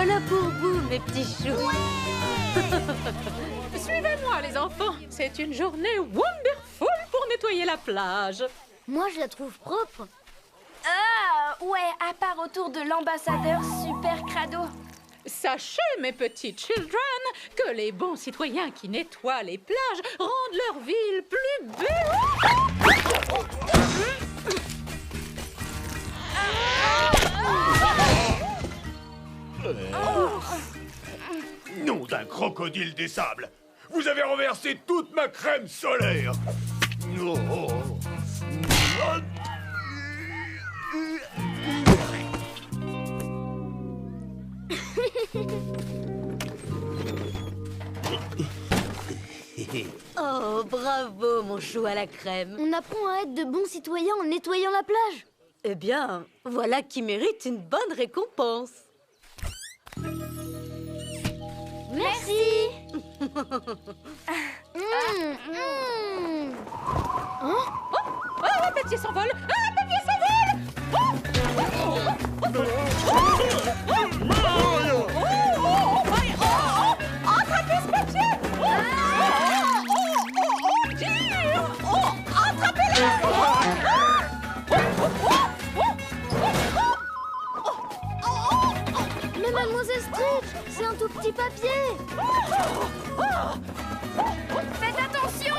voilà pour vous, mes petits choux. Suivez-moi, les enfants. C'est une journée wonderful pour nettoyer la plage. Moi, je la trouve propre. Ah, ouais, à part autour de l'ambassadeur super crado. Sachez, mes petits children, que les bons citoyens qui nettoient les plages rendent leur ville plus belle. Nom d'un crocodile des sables! Vous avez renversé toute ma crème solaire! Oh. Oh, bravo, mon chou à la crème. On apprend à être de bons citoyens en nettoyant la plage. Eh bien, voilà qui mérite une bonne récompense. Merci. Un papier s'envole! Un papier s'envole! Attrapez ce papier! Attrapez-le! Mais Mademoiselle Stritch, c'est un tout petit papier. Faites attention!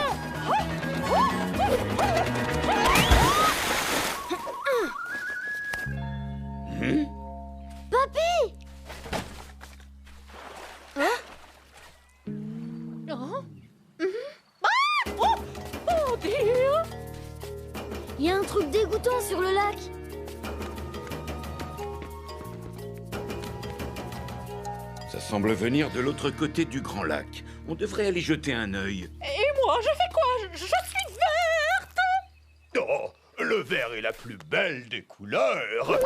Papy! Oh dear! Il y a un truc dégoûtant sur le lac. Ça semble venir de l'autre côté du grand lac. On devrait aller jeter un œil. Et moi, je fais quoi? Je suis verte! Oh, le vert est la plus belle des couleurs!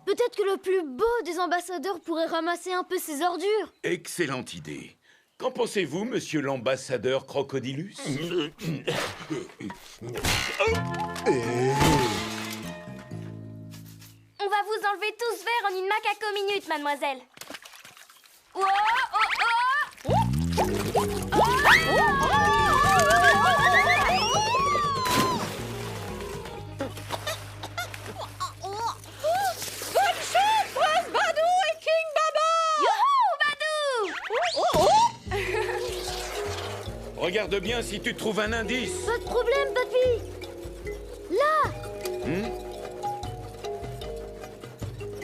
Peut-être que le plus beau des ambassadeurs pourrait ramasser un peu ses ordures. Excellente idée. Qu'en pensez-vous, monsieur l'ambassadeur Crocodilus? On va vous enlever tous verts en une macaco minute, mademoiselle. Oh, oh, Bonne chance, Prince Badou et King Baba! Youhou, Badou! Regarde bien si tu trouves un indice. Pas de problème, papy. Là!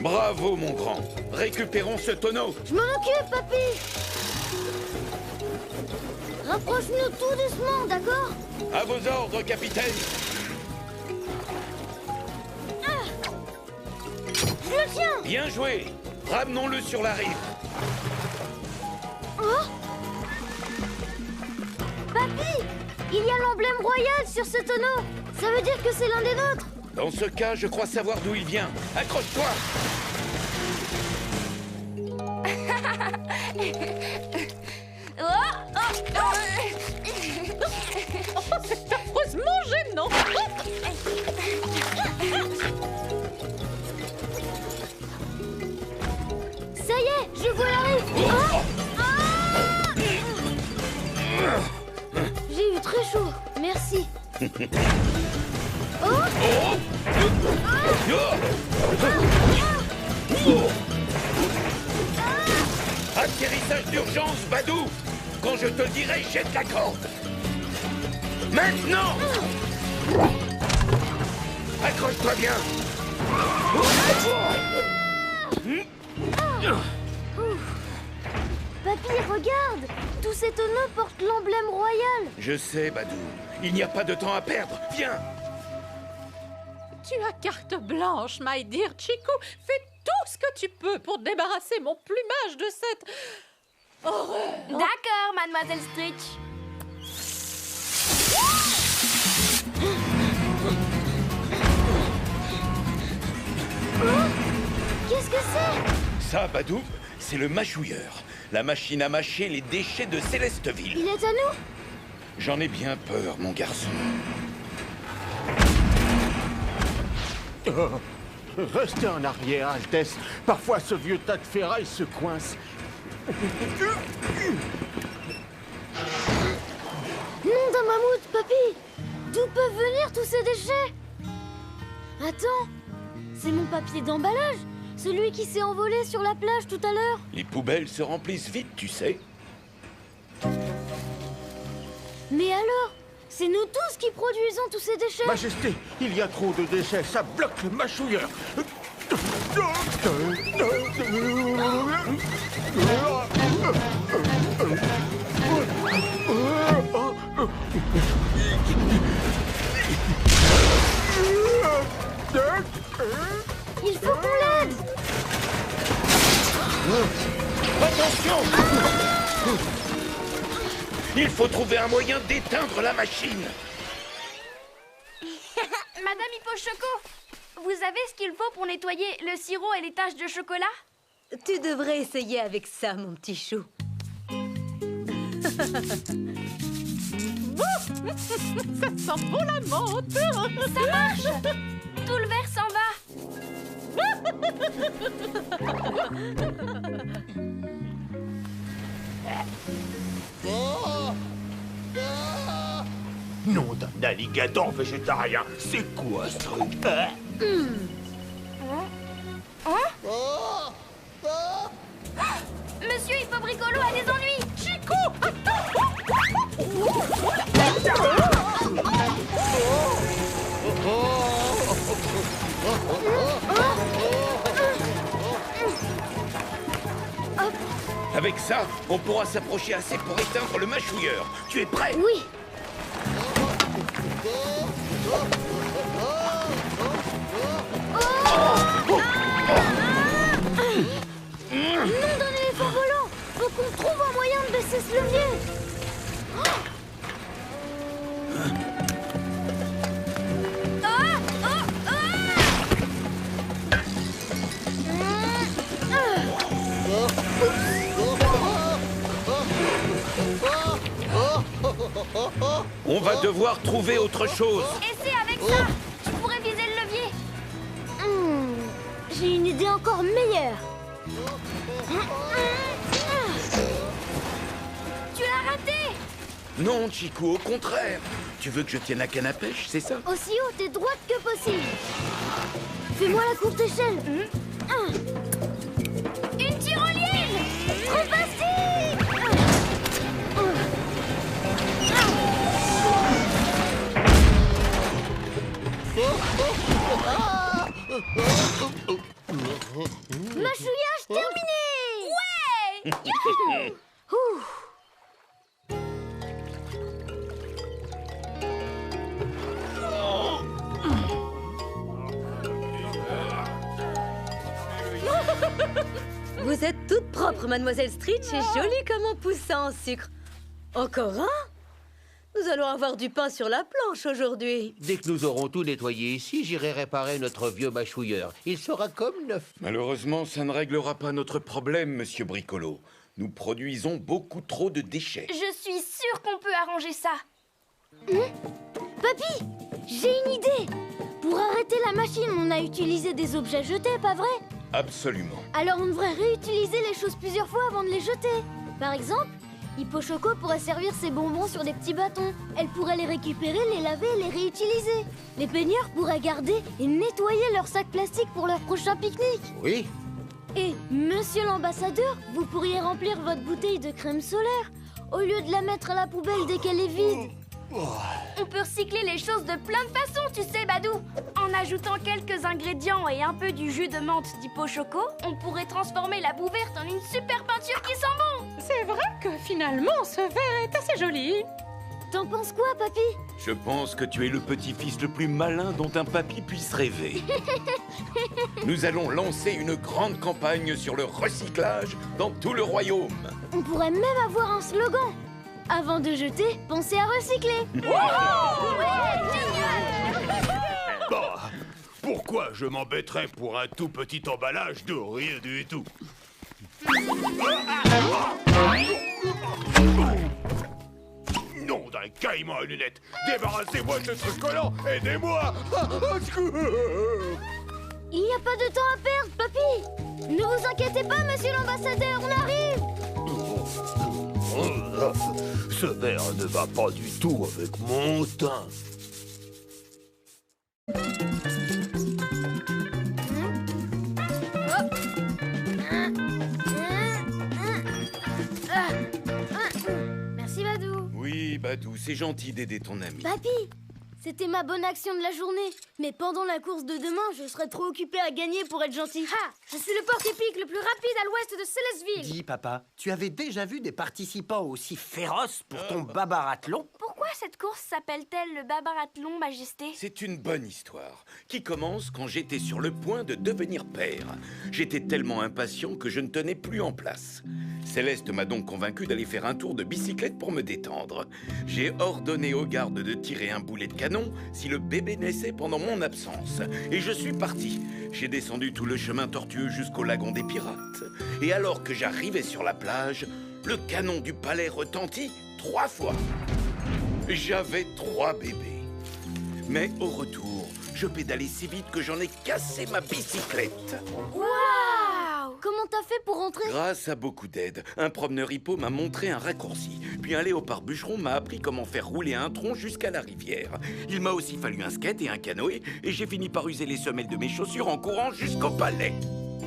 Bravo, mon grand. Récupérons ce tonneau. Je m'en occupe, papy. Rapproche-nous tout doucement, d'accord? À vos ordres, capitaine. Je le tiens. Bien joué. Ramenons-le sur la rive. Oh! Papy, il y a l'emblème royal sur ce tonneau. Ça veut dire que c'est l'un des nôtres. Dans ce cas, je crois savoir d'où il vient. Accroche-toi. C'est affreusement gênant! Ça y est, je vois la rive. J'ai eu très chaud. Merci. Atterrissage d'urgence, Badou. Quand je te le dirai, jette la corde. Maintenant. Accroche-toi bien. Papy, regarde. Tous ces tonneaux portent l'emblème royal. Je sais, Badou. Il n'y a pas de temps à perdre. Viens. Tu as carte blanche, my dear Chico. Fais tout ce que tu peux pour débarrasser mon plumage de cette horreur. D'accord, mademoiselle Stritch. Qu'est-ce que c'est? Ça, Badou, c'est le mâchouilleur. La machine à mâcher les déchets de Célesteville. Il est à nous? J'en ai bien peur, mon garçon. Restez en arrière, Altesse. Parfois, ce vieux tas de ferraille se coince. Nom d'un mammouth, papy! D'où peuvent venir tous ces déchets? Attends, c'est mon papier d'emballage, celui qui s'est envolé sur la plage tout à l'heure. Les poubelles se remplissent vite, tu sais. Mais alors, c'est nous tous qui produisons tous ces déchets. Majesté, il y a trop de déchets, ça bloque le mâchouilleur. Il faut qu'on l'aide. Attention! Il faut trouver un moyen d'éteindre la machine. Madame Hippochoco, vous avez ce qu'il faut pour nettoyer le sirop et les taches de chocolat? Tu devrais essayer avec ça, mon petit chou. Ça sent bon la menthe. Ça marche! Tout le verre s'en va. Nom d'un alligator végétarien, c'est quoi ce truc? Monsieur Hippobricolo a des ennuis. Chico, Avec ça, on pourra s'approcher assez pour éteindre le mâchouilleur. Tu es prêt? Oui. Nom d'un éléphant volant. Faut qu'on trouve un moyen de baisser ce levier. On va devoir trouver autre chose. Et c'est avec ça, tu pourrais viser le levier. J'ai une idée encore meilleure. Tu l'as raté. Non, Chico, au contraire. Tu veux que je tienne la canne à pêche, c'est ça? Aussi haute et droite que possible. Fais-moi la courte échelle. Une tyrolienne. Trop facile. Mâchouillage terminé. Ouais. Ouh. Vous êtes toute propre, mademoiselle Stritch, et jolie comme un poussin en sucre. Encore un? Nous allons avoir du pain sur la planche aujourd'hui. Dès que nous aurons tout nettoyé ici, j'irai réparer notre vieux mâchouilleur. Il sera comme neuf. Malheureusement, ça ne réglera pas notre problème, monsieur Bricolo. Nous produisons beaucoup trop de déchets. Je suis sûre qu'on peut arranger ça. Papy, j'ai une idée. Pour arrêter la machine, on a utilisé des objets jetés, pas vrai? Absolument. Alors on devrait réutiliser les choses plusieurs fois avant de les jeter. Par exemple, Hippochoco pourrait servir ses bonbons sur des petits bâtons. Elle pourrait les récupérer, les laver et les réutiliser. Les peigneurs pourraient garder et nettoyer leurs sacs plastiques pour leur prochain pique-nique. Oui. Et, monsieur l'ambassadeur, vous pourriez remplir votre bouteille de crème solaire au lieu de la mettre à la poubelle dès qu'elle est vide. On peut recycler les choses de plein de façons, tu sais, Badou. En ajoutant quelques ingrédients et un peu du jus de menthe d'Hippochoco, on pourrait transformer la boue verte en une super peinture qui sent bon. c'est vrai que finalement, ce verre est assez joli. T'en penses quoi, papy? Je pense que tu es le petit-fils le plus malin dont un papy puisse rêver. Nous allons lancer une grande campagne sur le recyclage dans tout le royaume. On pourrait même avoir un slogan. Avant de jeter, pensez à recycler. Bah, pourquoi je m'embêterais pour un tout petit emballage de rien du tout? Nom d'un caïman à lunettes! Débarrassez-moi de ce truc collant! Aidez-moi! Au secours! Il n'y a vous inquiétez pas, monsieur l'ambassadeur, on arrive. Ce verre ne va pas du tout avec mon teint. Merci, Badou. Oui, Badou, c'est gentil d'aider ton ami. Papy, c'était ma bonne action de la journée. Mais pendant la course de demain, je serai trop occupée à gagner pour être gentil. Ah, je suis le porc-épic le plus rapide à l'ouest de Célestville. Dis, papa, tu avais déjà vu des participants aussi féroces pour ton babarathlon? Pourquoi cette course s'appelle-t-elle le babarathlon, Majesté? C'est une bonne histoire qui commence quand j'étais sur le point de devenir père. J'étais tellement impatient que je ne tenais plus en place. Céleste m'a donc convaincu d'aller faire un tour de bicyclette pour me détendre. J'ai ordonné aux gardes de tirer un boulet de canon si le bébé naissait pendant mon absence. Et je suis parti. J'ai descendu tout le chemin tortueux jusqu'au lagon des pirates. Et alors que j'arrivais sur la plage, le canon du palais retentit 3 fois. J'avais 3 bébés. Mais au retour, je pédalais si vite que j'en ai cassé ma bicyclette. Waouh! Comment t'as fait pour rentrer? Grâce à beaucoup d'aide, un promeneur hippo m'a montré un raccourci. Puis un léopard bûcheron m'a appris comment faire rouler un tronc jusqu'à la rivière. Il m'a aussi fallu un skate et un canoë, et j'ai fini par user les semelles de mes chaussures en courant jusqu'au palais.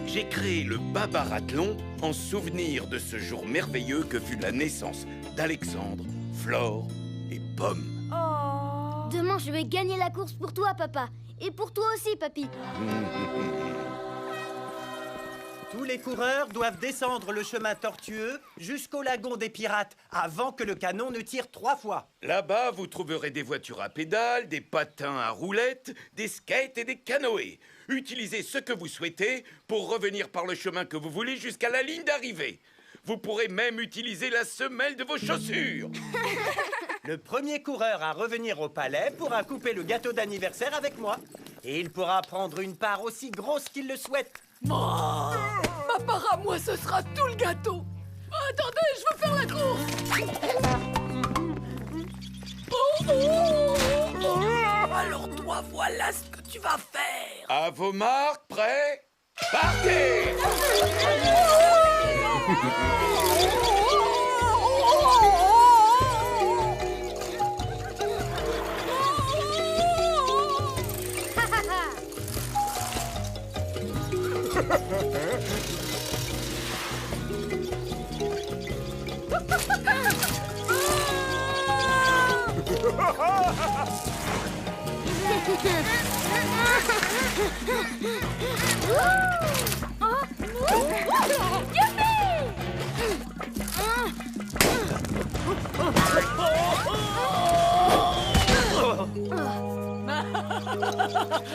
J'ai créé le babarathlon en souvenir de ce jour merveilleux que fut la naissance d'Alexandre, Flore et Pomme. Oh. Demain, je vais gagner la course pour toi, papa. Et pour toi aussi, papy. Tous les coureurs doivent descendre le chemin tortueux jusqu'au lagon des pirates avant que le canon ne tire 3 fois. Là-bas, vous trouverez des voitures à pédales, des patins à roulettes, des skates et des canoës. Utilisez ce que vous souhaitez pour revenir par le chemin que vous voulez jusqu'à la ligne d'arrivée. Vous pourrez même utiliser la semelle de vos chaussures. Le premier coureur à revenir au palais pourra couper le gâteau d'anniversaire avec moi. Et il pourra prendre une part aussi grosse qu'il le souhaite. Ma part à moi, ce sera tout le gâteau. Attendez, je veux faire la course. Alors toi, voilà ce que tu vas faire. À vos marques, prêts? Partez!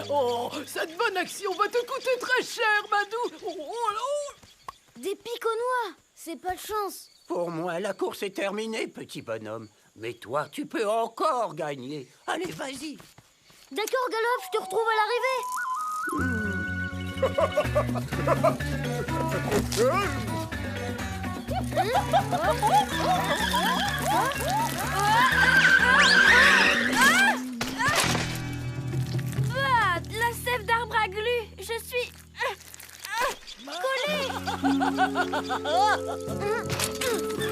Oh, cette bonne action va te coûter très cher, Badou. Des piconois, c'est pas de chance. Pour moi, la course est terminée, petit bonhomme. Mais toi, tu peux encore gagner. Allez, vas-y. D'accord, Galope, je te retrouve Ah, de la sève d'arbre à glu. Je suis collée.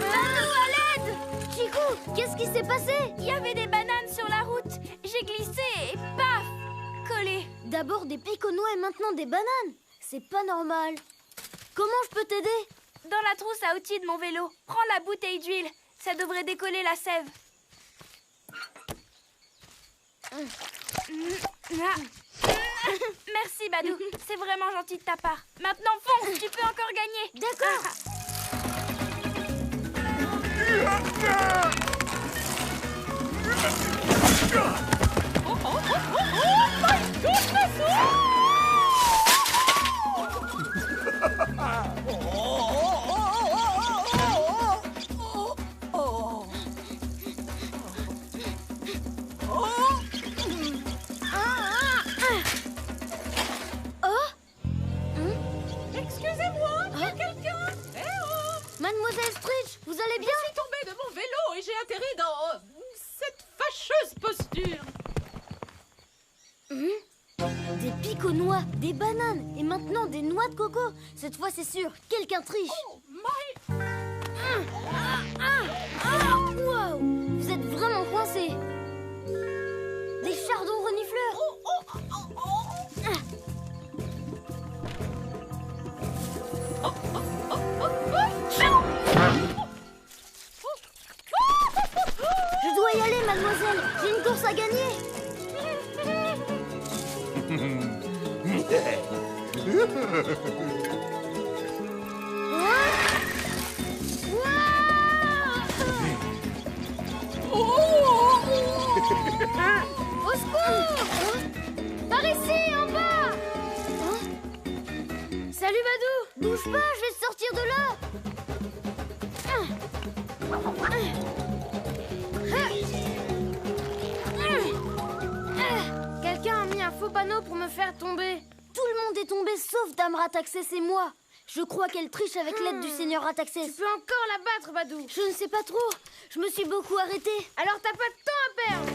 À l'aide. Chico, qu'est-ce qui s'est passé? Il y avait des bananes sur la route. J'ai glissé et paf, collé. D'abord des piconois et maintenant des bananes. C'est pas normal. Comment je peux t'aider? Dans la trousse à outils de mon vélo. Prends la bouteille d'huile. Ça devrait décoller la sève. Merci, Badou. C'est vraiment gentil de ta part. Maintenant, fonce. Tu peux encore gagner. D'accord. Excusez-moi, il y a quelqu'un? Eh oh! Mademoiselle Stritch, vous allez bien? Je suis tombée de mon vélo et j'ai atterri dans cette fâcheuse posture. Des piconois coco-noix, des bananes et maintenant des noix de coco. Cette fois, c'est sûr, quelqu'un triche. Oh, my... Wow, vous êtes vraiment coincés. Des chardons renifleurs. Je dois y aller, mademoiselle. J'ai une course à gagner. Au secours! Par ici, en bas! Salut, Badou! Bouge pas, je vais te sortir de là! Quelqu'un a mis un faux panneau pour me faire tomber. Tout le monde est tombé sauf Dame Rataxès et moi. Je crois qu'elle triche avec l'aide du Seigneur Rataxès. Tu peux encore la battre, Badou. Je ne sais pas trop. Je me suis beaucoup arrêtée. Alors t'as pas de temps à perdre.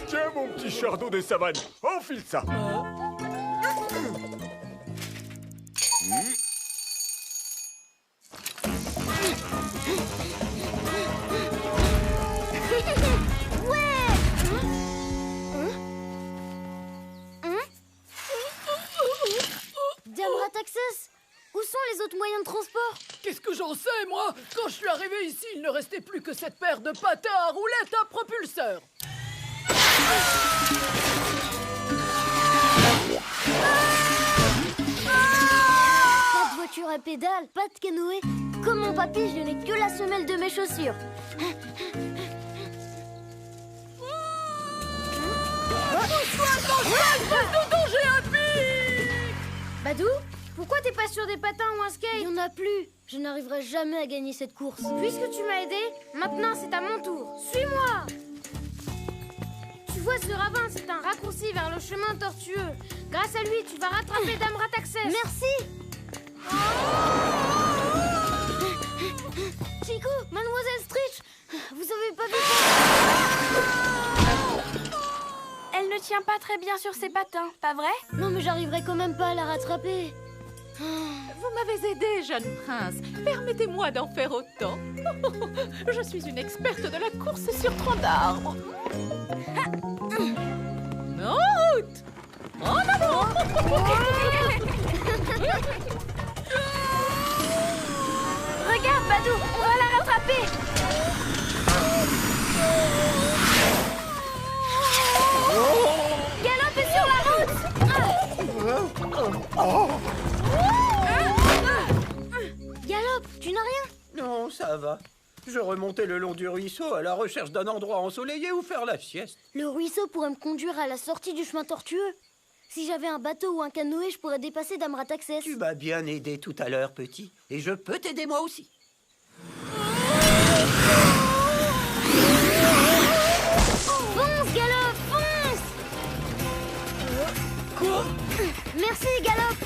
Tiens, mon petit chardon des savanes, enfile ça. Dame Rataxès, où sont les autres moyens de transport? Qu'est-ce que j'en sais, moi? Quand je suis arrivé ici, il ne restait plus que cette paire de patins à roulettes à propulseur. Pas de voiture à pédales, pas de canoë. Comme mon papy, je n'ai que la semelle de mes chaussures. Badou, pourquoi t'es pas sur des patins ou un skate? Il n'y en a plus. Je n'arriverai jamais à gagner cette course. Puisque tu m'as aidé, maintenant c'est à mon tour. Suis-moi! Tu vois ce ravin, c'est un raccourci vers le chemin tortueux. Grâce à lui, tu vas rattraper Dame Rataxès. Merci. Chico, Mademoiselle Stritch, vous avez pas vu Elle ne tient pas très bien sur ses patins, pas vrai? Non, mais j'arriverai quand même pas à la rattraper. Vous m'avez aidé, jeune prince. Permettez-moi d'en faire autant. Je suis une experte de la course sur tronc d'arbre. En route! En avant! Regarde, Badou, on va la rattraper. Galopez sur la route. Galope, tu n'as rien? Non, ça va. Je remontais le long du ruisseau à la recherche d'un endroit ensoleillé où faire la sieste. Le ruisseau pourrait me conduire à la sortie du chemin tortueux. Si j'avais un bateau ou un canoë, je pourrais dépasser Dame Rataxès. Tu m'as bien aidé tout à l'heure, petit. Et je peux t'aider moi aussi. Fonce, Galope, fonce! Quoi? Merci, Galope!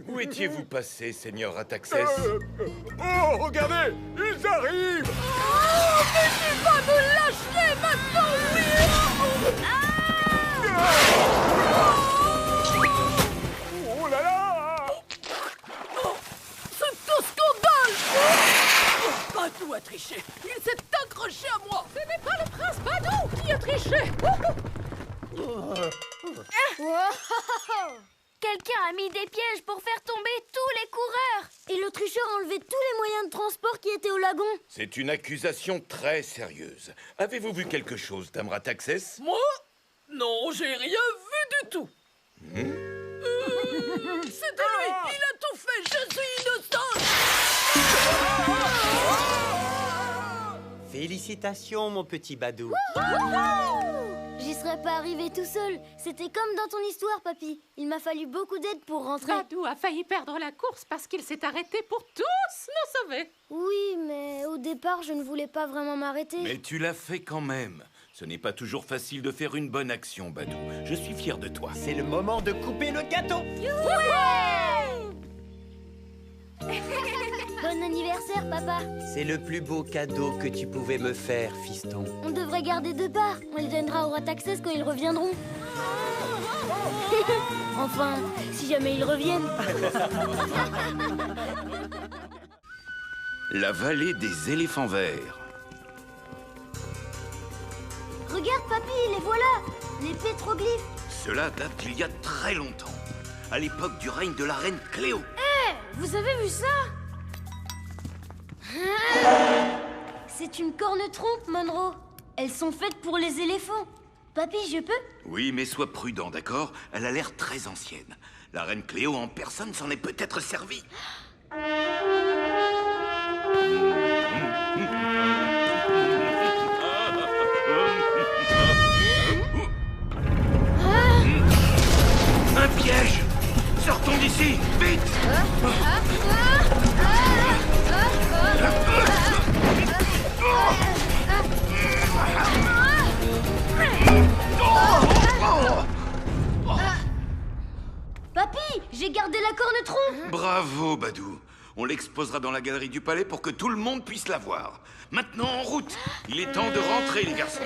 Où étiez-vous passé, Seigneur Rataxès? Oh, regardez, ils arrivent. Mais tu vas me lâcher maintenant, oui! Oh là là. C'est un scandale! Badou a triché. Il s'est accroché à moi. Ce n'est pas le prince Badou qui a triché. Quelqu'un a mis des pièges pour faire tomber tous les coureurs. Et le tricheur a enlevé tous les moyens de transport qui étaient au lagon. C'est une accusation très sérieuse. Avez-vous vu quelque chose, Dame Rataxès? Moi? Non, j'ai rien vu du tout. C'était lui. Il a tout fait. Je suis innocente. Félicitations, mon petit Badou. J'y serais pas arrivé tout seul. C'était comme dans ton histoire, papy. Il m'a fallu beaucoup d'aide pour rentrer. Badou a failli perdre la course parce qu'il s'est arrêté pour tous nous sauver. Oui, mais au départ, je ne voulais pas vraiment m'arrêter. Mais tu l'as fait quand même. Ce n'est pas toujours facile de faire une bonne action, Badou. Je suis fier de toi. C'est le moment de couper le gâteau. Bon anniversaire, papa. C'est le plus beau cadeau que tu pouvais me faire, fiston. On devrait garder 2 parts. On les donnera au roi Taxès quand ils reviendront. Enfin, si jamais ils reviennent. La vallée des éléphants verts. Regarde, papy, les voilà. Les pétroglyphes. Cela date d'il y a très longtemps, à l'époque du règne de la reine Cléo. Vous avez vu ça? C'est une corne-trompe, Monroe. Elles sont faites pour les éléphants. Papy, je peux? Oui, mais sois prudent, d'accord? Elle a l'air très ancienne. La reine Cléo en personne s'en est peut-être servie. Un piège! Sortons d'ici, vite! Papy, j'ai gardé la corne-trompe. Bravo, Badou. On l'exposera dans la galerie du palais pour que tout le monde puisse la voir. Maintenant, en route! Il est temps de rentrer, les garçons.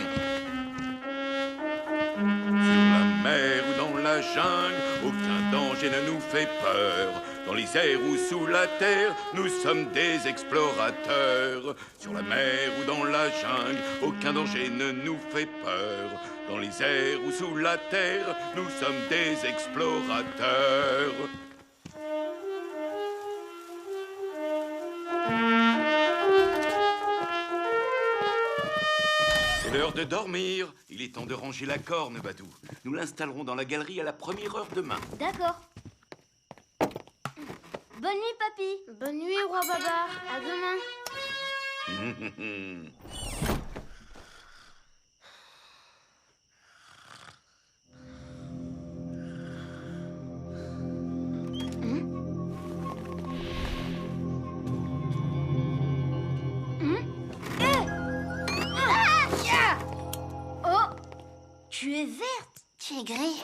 Sur la mer ou dans la jungle, aucun danger ne nous fait peur. Dans les airs ou sous la terre, nous sommes des explorateurs. Sur la mer ou dans la jungle, aucun danger ne nous fait peur. Dans les airs ou sous la terre, nous sommes des explorateurs. C'est l'heure de dormir. Il est temps de ranger la corne, Badou. Nous l'installerons dans la galerie à la première heure demain. D'accord. Bonne nuit, papy. Bonne nuit, roi Babar. À demain. Oh, tu es verte. Tu es gris.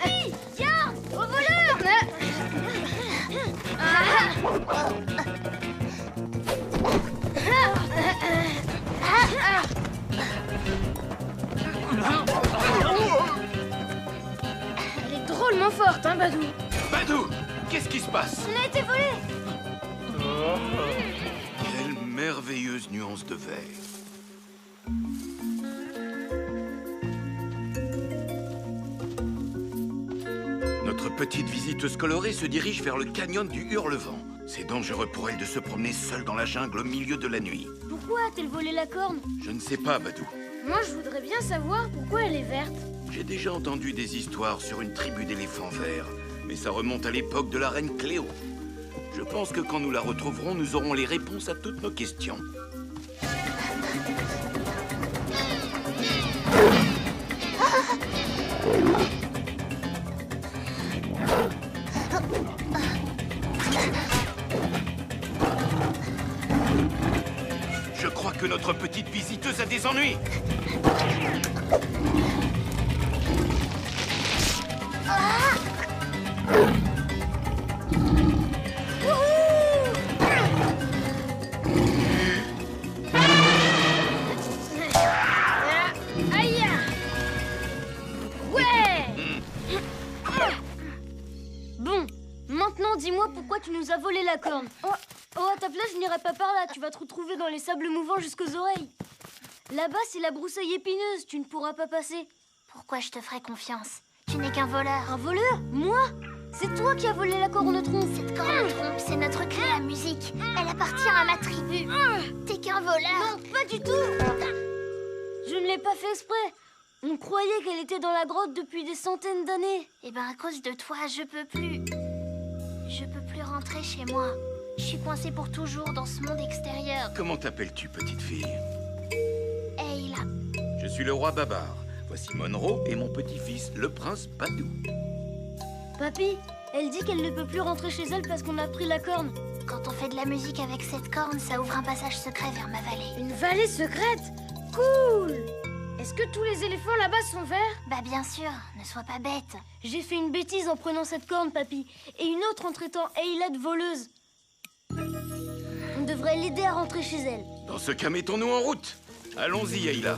Papy, garde, au voleur. Elle est drôlement forte, hein, Badou. Badou, qu'est-ce qui se passe? On a été volé. Quelle merveilleuse nuance de vert. Notre petite visiteuse colorée se dirige vers le canyon du Hurlevent. C'est dangereux pour elle de se promener seule dans la jungle au milieu de la nuit. Pourquoi a-t-elle volé la corne? Je ne sais pas, Badou. Moi, je voudrais bien savoir pourquoi elle est verte. J'ai déjà entendu des histoires sur une tribu d'éléphants verts, mais ça remonte à l'époque de la reine Cléo. Je pense que quand nous la retrouverons, nous aurons les réponses à toutes nos questions. Je crois que notre petite visiteuse a des ennuis. Aïe! Ouais! Bon, maintenant dis-moi pourquoi tu nous as volé la corne. Oh, à ta place, je n'irai pas par là. Tu vas te retrouver dans les sables mouvants jusqu'aux oreilles. Là-bas, c'est la broussaille épineuse. Tu ne pourras pas passer. Pourquoi je te ferais confiance? Tu n'es qu'un voleur. Un voleur? Moi? C'est toi qui as volé la corne-trompe. Cette corne-trompe, c'est notre clé à musique. Elle appartient à ma tribu. T'es qu'un voleur. Non, pas du tout. Je ne l'ai pas fait exprès. On croyait qu'elle était dans la grotte depuis des centaines d'années. Eh ben, à cause de toi, je peux plus rentrer chez moi. Je suis coincée pour toujours dans ce monde extérieur. Comment t'appelles-tu, petite fille? Ayla. Je suis le roi Babar. Voici Monroe et mon petit-fils, le prince Badou. Papy, elle dit qu'elle ne peut plus rentrer chez elle parce qu'on a pris la corne. Quand on fait de la musique avec cette corne, ça ouvre un passage secret vers ma vallée. Une vallée secrète? Cool! Est-ce que tous les éléphants là-bas sont verts? Bah bien sûr, ne sois pas bête. J'ai fait une bêtise en prenant cette corne, papy, et une autre en traitant Ayla de voleuse. On devrait l'aider à rentrer chez elle. Dans ce cas, mettons-nous en route. Allons-y, Ayla.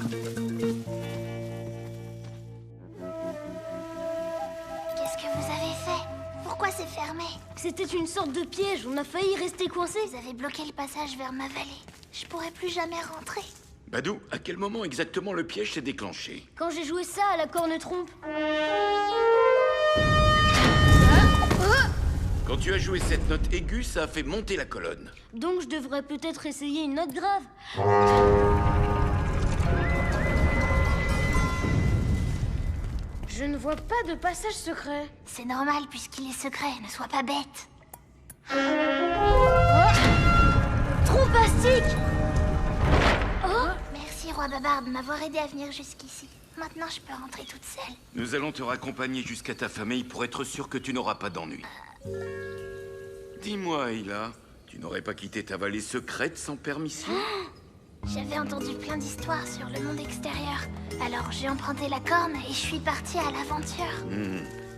Qu'est-ce que vous avez fait? Pourquoi c'est fermé? C'était une sorte de piège, on a failli rester coincés. Vous avez bloqué le passage vers ma vallée. Je pourrais plus jamais rentrer. Badou, à quel moment exactement le piège s'est déclenché? Quand j'ai joué ça à la corne-trompe. Quand tu as joué cette note aiguë, ça a fait monter la colonne. Donc je devrais peut-être essayer une note grave. Je ne vois pas de passage secret. C'est normal puisqu'il est secret, ne sois pas bête. Trompastique! Merci, roi Babar, de m'avoir aidé à venir jusqu'ici. Maintenant, je peux rentrer toute seule. Nous allons te raccompagner jusqu'à ta famille pour être sûr que tu n'auras pas d'ennui. Dis-moi, Ayla, tu n'aurais pas quitté ta vallée secrète sans permission? J'avais entendu plein d'histoires sur le monde extérieur. Alors j'ai emprunté la corne et je suis partie à l'aventure.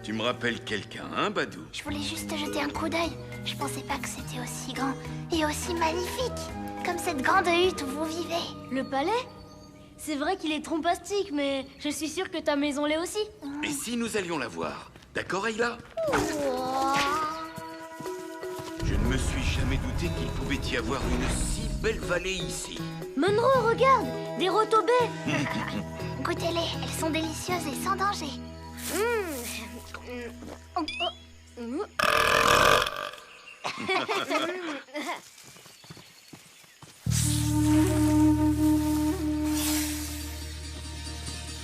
Tu me rappelles quelqu'un, hein, Badou? Je voulais juste jeter un coup d'œil. Je pensais pas que c'était aussi grand et aussi magnifique. Comme cette grande hutte où vous vivez. Le palais? C'est vrai qu'il est trompastique, mais je suis sûre que ta maison l'est aussi. Et si nous allions la voir? D'accord, Ayla? Je ne me suis jamais douté qu'il pouvait y avoir une si belle vallée ici. Monroe, regarde! Des rotobés! Goûtez-les, elles sont délicieuses et sans danger.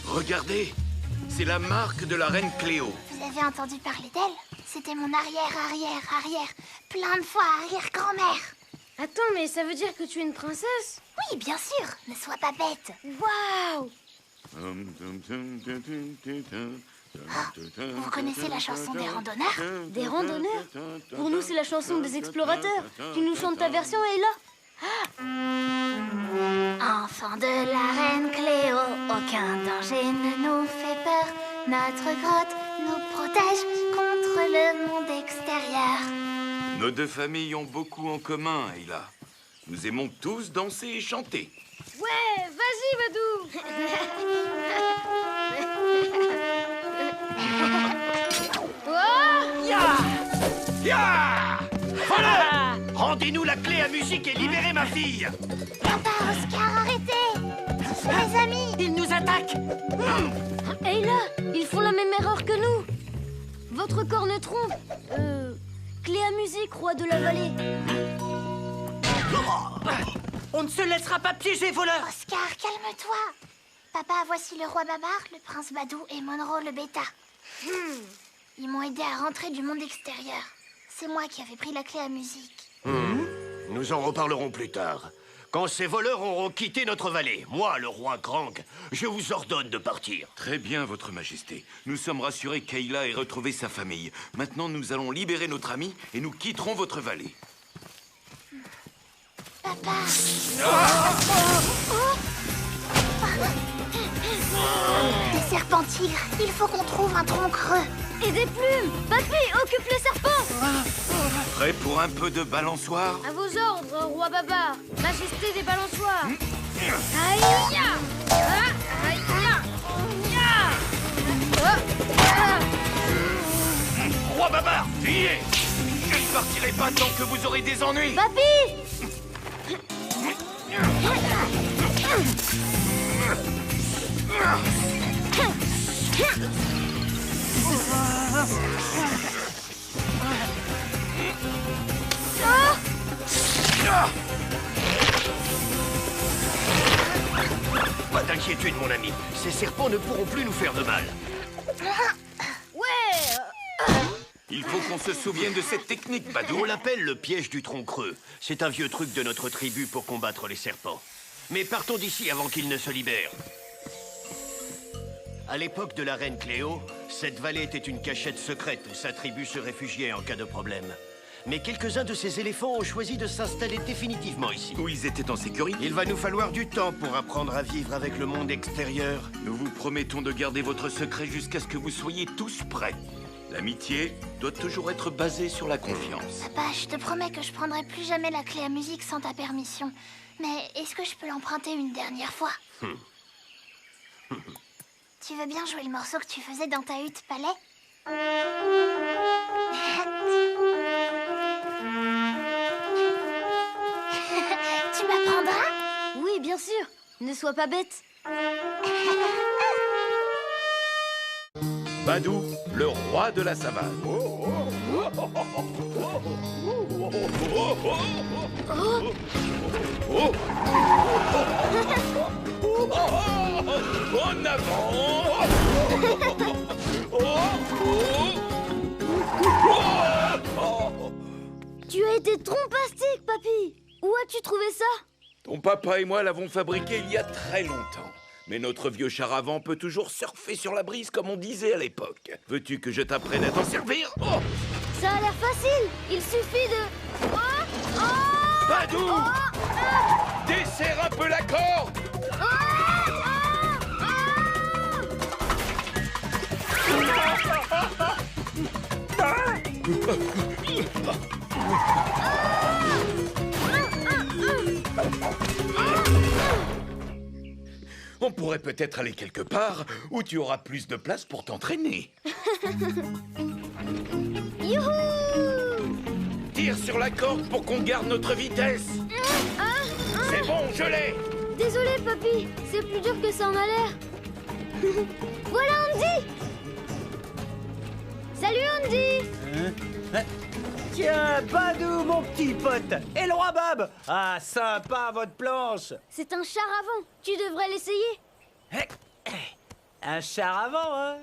Regardez, c'est la marque de la reine Cléo. Vous avez entendu parler d'elle? C'était mon arrière, plein de fois arrière-grand-mère. Attends, mais ça veut dire que tu es une princesse? Oui, bien sûr, ne sois pas bête. Waouh! Vous connaissez la chanson des randonneurs? Des randonneurs? Pour nous, c'est la chanson des explorateurs. Tu nous chantes ta version, Ayla? Enfants de la reine Cléo, aucun danger ne nous fait peur. Notre grotte nous protège contre le monde extérieur. Nos deux familles ont beaucoup en commun, Ayla. Nous aimons tous danser et chanter. Ouais, vas-y, Badou! Voilà! Rendez-nous la clé à musique et libérez ma fille! Papa, Oscar, arrêtez! Mes amis! Il nous attaque! Ayla, ils font la même erreur que nous. Votre corne-trompe. Clé à musique, roi de la vallée. On ne se laissera pas piéger, voleur! Oscar, calme-toi! Papa, voici le roi Babar, le prince Badou et Monroe le bêta. Ils m'ont aidé à rentrer du monde extérieur. C'est moi qui avais pris la clé à musique. Nous en reparlerons plus tard. Quand ces voleurs auront quitté notre vallée, moi, le roi Krang, je vous ordonne de partir. Très bien, votre majesté. Nous sommes rassurés qu'Ayla ait retrouvé sa famille. Maintenant, nous allons libérer notre ami et nous quitterons votre vallée. Papa! Des serpents tigres, il faut qu'on trouve un tronc creux. Et des plumes. Papy, occupe les serpents. Prêt pour un peu de balançoire? À vos ordres, roi Babar. Majesté des balançoires. Aïe-ya! Aïe-ya! Roi Babar, fuyez! Je ne partirai pas tant que vous aurez des ennuis. Papy! Pas d'inquiétude, mon ami. Ces serpents ne pourront plus nous faire de mal. Il faut qu'on se souvienne de cette technique, Badou. On l'appelle le piège du tronc creux. C'est un vieux truc de notre tribu pour combattre les serpents. Mais partons d'ici avant qu'ils ne se libèrent. À l'époque de la reine Cléo, cette vallée était une cachette secrète où sa tribu se réfugiait en cas de problème. Mais quelques-uns de ces éléphants ont choisi de s'installer définitivement ici. Où ils étaient en sécurité. Il va nous falloir du temps pour apprendre à vivre avec le monde extérieur. Nous vous promettons de garder votre secret jusqu'à ce que vous soyez tous prêts. L'amitié doit toujours être basée sur la confiance. Papa, je te promets que je prendrai plus jamais la clé à musique sans ta permission. Mais est-ce que je peux l'emprunter une dernière fois? Tu veux bien jouer le morceau que tu faisais dans ta hutte palais? Tu m'apprendras? Oui, bien sûr. Ne sois pas bête. Badou, le roi de la savane. En avant. Tu as été trompastique, papy. Où as-tu trouvé ça? Ton papa et moi l'avons fabriqué il y a très longtemps. Mais notre vieux char à vent peut toujours surfer sur la brise comme on disait à l'époque. Veux-tu que je t'apprenne à t'en servir? Ça a l'air facile. Il suffit de... Badou! Desserre un peu la corde! On pourrait peut-être aller quelque part où tu auras plus de place pour t'entraîner. Youhou! Tire sur la corde pour qu'on garde notre vitesse. C'est bon, je l'ai. Désolé, papy. C'est plus dur que ça en a l'air. Voilà Andy! Salut Andy! Tiens, Badou, mon petit pote. Et le roi Bab. Ah, sympa, votre planche. C'est un char à vent. Tu devrais l'essayer. Un char à vent, hein?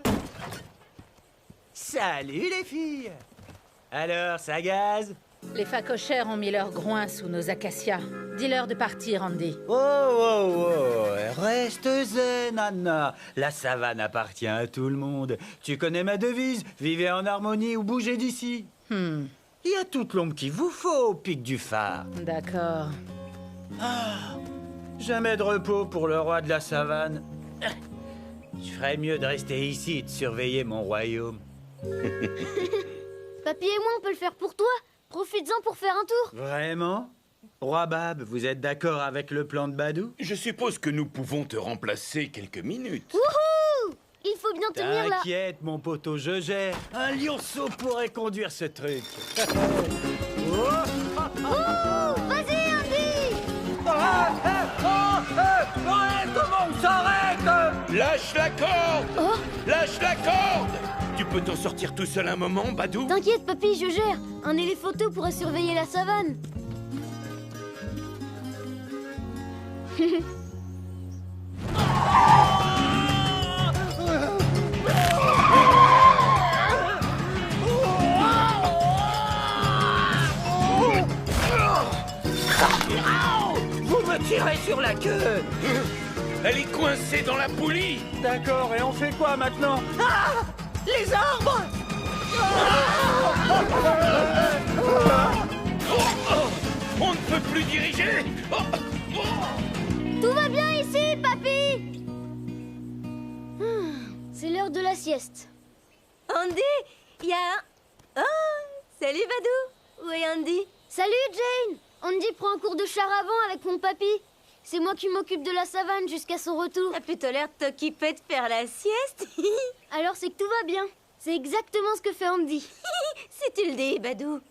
Salut, les filles. Alors, ça gaze? Les phacochères ont mis leurs groins sous nos acacias. Dis-leur de partir, Andy. Oh, reste zen, Anna. La savane appartient à tout le monde. Tu connais ma devise, vivez en harmonie ou bougez d'ici. Il y a toute l'ombre qu'il vous faut au pic du phare. D'accord. Jamais de repos pour le roi de la savane. Je ferais mieux de rester ici et de surveiller mon royaume. Papy et moi, on peut le faire pour toi. Profites-en pour faire un tour. Vraiment? Roi Bab, vous êtes d'accord avec le plan de Badou? Je suppose que nous pouvons te remplacer quelques minutes. Wouhou! Il faut bien tenir là. T'inquiète, mon poteau, je gère. Un lionceau pourrait conduire ce truc. Vas-y, Andy! Comment on s'arrête? Lâche la corde! Lâche la corde! Tu peux t'en sortir tout seul un moment, Badou? T'inquiète, papy, je gère. Un éléphanteau pourrait surveiller la savane. Vous me tirez sur la queue! Elle est coincée dans la poulie! D'accord, et on fait quoi maintenant? Les arbres! On ne peut plus diriger! Tout va bien ici, papy! C'est l'heure de la sieste. Andy, il y a un... Oh, salut Badou. Où est Andy? Salut, Jane! Andy prend un cours de char à vent avec mon papy. C'est moi qui m'occupe de la savane jusqu'à son retour. T'as plutôt l'air de t'occuper de faire la sieste. Alors c'est que tout va bien. C'est exactement ce que fait Andy. Si tu le dis, Badou.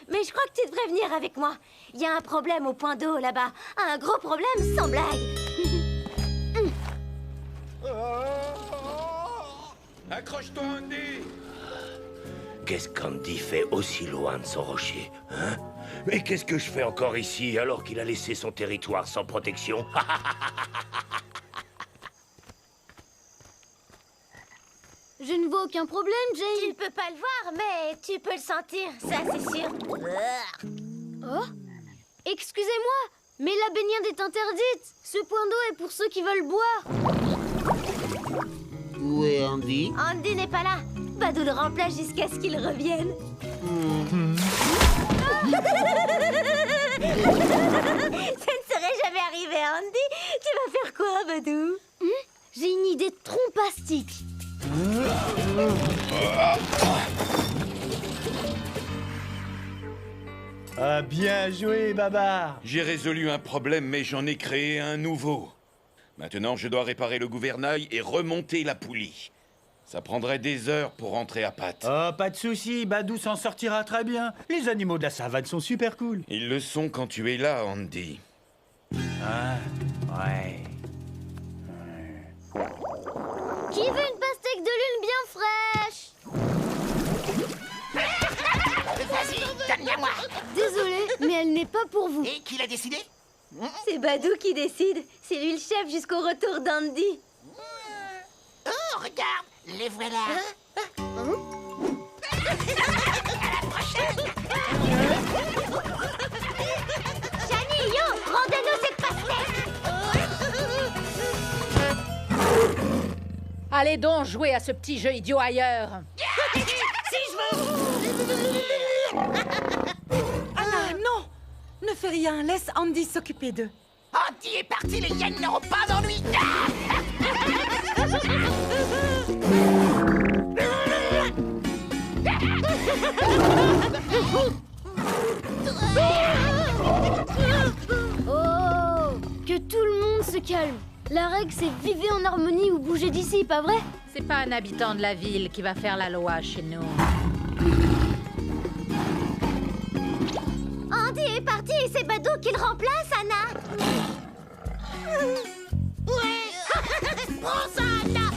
Mais je crois que tu devrais venir avec moi. Il y a un problème au point d'eau là-bas. Un gros problème, sans blague. Accroche-toi, Andy! Qu'est-ce qu'Andy fait aussi loin de son rocher, hein? Mais qu'est-ce que je fais encore ici alors qu'il a laissé son territoire sans protection? Je ne vois aucun problème, Jane. Tu ne peux pas le voir, mais tu peux le sentir, ça c'est sûr. Oh, excusez-moi, mais la baignade est interdite. Ce point d'eau est pour ceux qui veulent boire. Où est Andy? Andy n'est pas là. Badou le remplace jusqu'à ce qu'il revienne. Ça ne serait jamais arrivé, Andy. Tu vas faire quoi, Badou? J'ai une idée trompastique. Ah, bien joué, Babar. J'ai résolu un problème, mais j'en ai créé un nouveau. Maintenant, je dois réparer le gouvernail et remonter la poulie. Ça prendrait des heures pour rentrer à patte. Oh, pas de souci, Badou s'en sortira très bien. Les animaux de la savane sont super cool. Ils le sont quand tu es là, Andy. Ah, ouais. Qui veut une pastèque de lune bien fraîche? Vas-y, donne-la-moi. Désolée, mais elle n'est pas pour vous. Et qui l'a décidé? C'est Badou qui décide. C'est lui le chef jusqu'au retour d'Andy. Oh, regarde, les voilà. À la prochaine. Chani, Yo, rendez-nous cette pastèque. Allez donc jouer à ce petit jeu idiot ailleurs. Anna, non! Ne fais rien, laisse Andy s'occuper d'eux. Andy est parti, les hyènes n'auront pas d'ennui. Oh, que tout le monde se calme. La règle, c'est vivez en harmonie ou bougez d'ici, pas vrai? C'est pas un habitant de la ville qui va faire la loi chez nous. Andy est parti et c'est Badou qui le remplace, Anna. Ouais. Prends ça, Anna.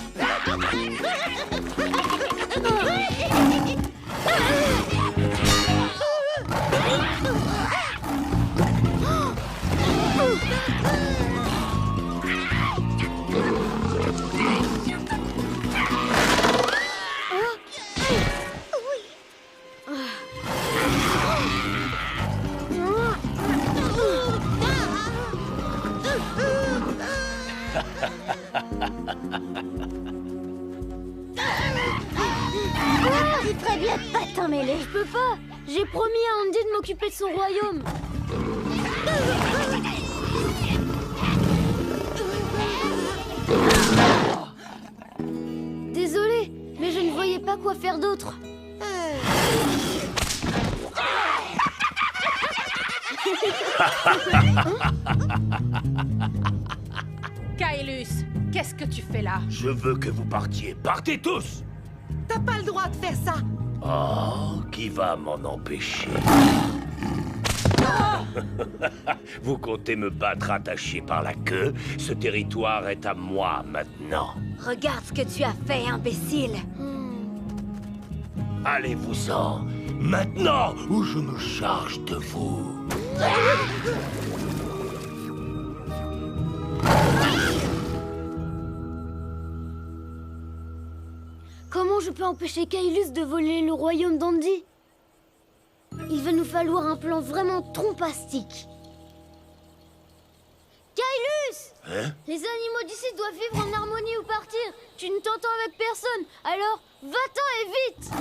Tu ferais bien de pas t'en mêler. Je peux pas. J'ai promis à Andy de m'occuper de son royaume. Désolée, mais je ne voyais pas quoi faire d'autre. Kaelus, qu'est-ce que tu fais là? Je veux que vous partiez. Partez tous! T'as pas le droit de faire ça. Oh, qui va m'en empêcher? Vous comptez me battre attaché par la queue? Ce territoire est à moi maintenant. Regarde ce que tu as fait, imbécile. Allez-vous-en, maintenant ou je me charge de vous. Comment je peux empêcher Kaelus de voler le royaume d'Andy? Il va nous falloir un plan vraiment trompastique. Kaelus! Hein? Les animaux d'ici doivent vivre en harmonie ou partir. Tu ne t'entends avec personne, alors va-t'en et vite!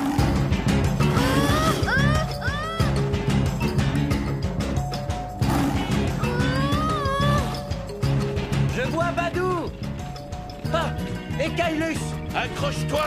Je vois Badou. Ah, et Kaelus. Accroche-toi!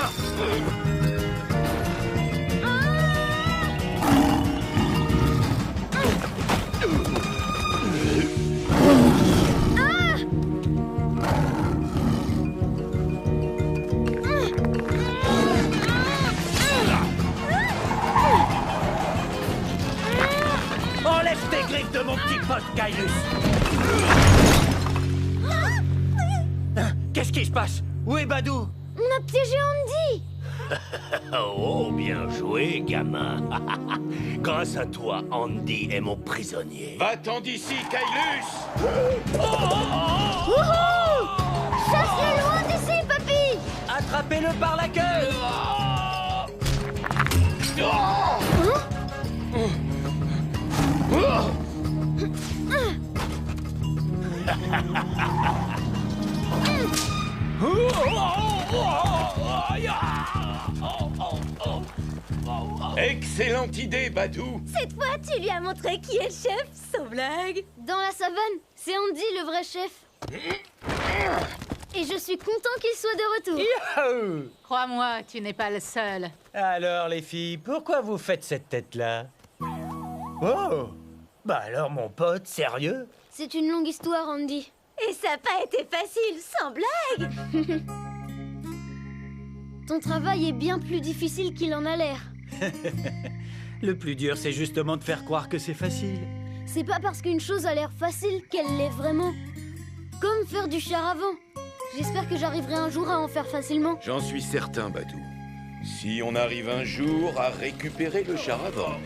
Enlève tes griffes de mon petit pote, Kaelus. Qu'est-ce qui se passe? Où est Badou? On a piégé Andy! Oh, bien joué, gamin. Grâce à toi, Andy est mon prisonnier. Va-t'en d'ici, Kaelus! Chasse-le loin d'ici, papy! Attrapez-le par la queue! Excellente idée, Badou. Cette fois, tu lui as montré qui est le chef, sans blague. Dans la savane, c'est Andy le vrai chef. Et je suis content qu'il soit de retour. Youhou! Crois-moi, tu n'es pas le seul. Alors, les filles, pourquoi vous faites cette tête-là? Oh! Bah alors, mon pote, sérieux? C'est une longue histoire, Andy. Et ça n'a pas été facile, sans blague. Ton travail est bien plus difficile qu'il en a l'air. Le plus dur, c'est justement de faire croire que c'est facile. C'est pas parce qu'une chose a l'air facile qu'elle l'est vraiment. Comme faire du char à vent. J'espère que j'arriverai un jour à en faire facilement. J'en suis certain, Badou. Si on arrive un jour à récupérer le char à vent.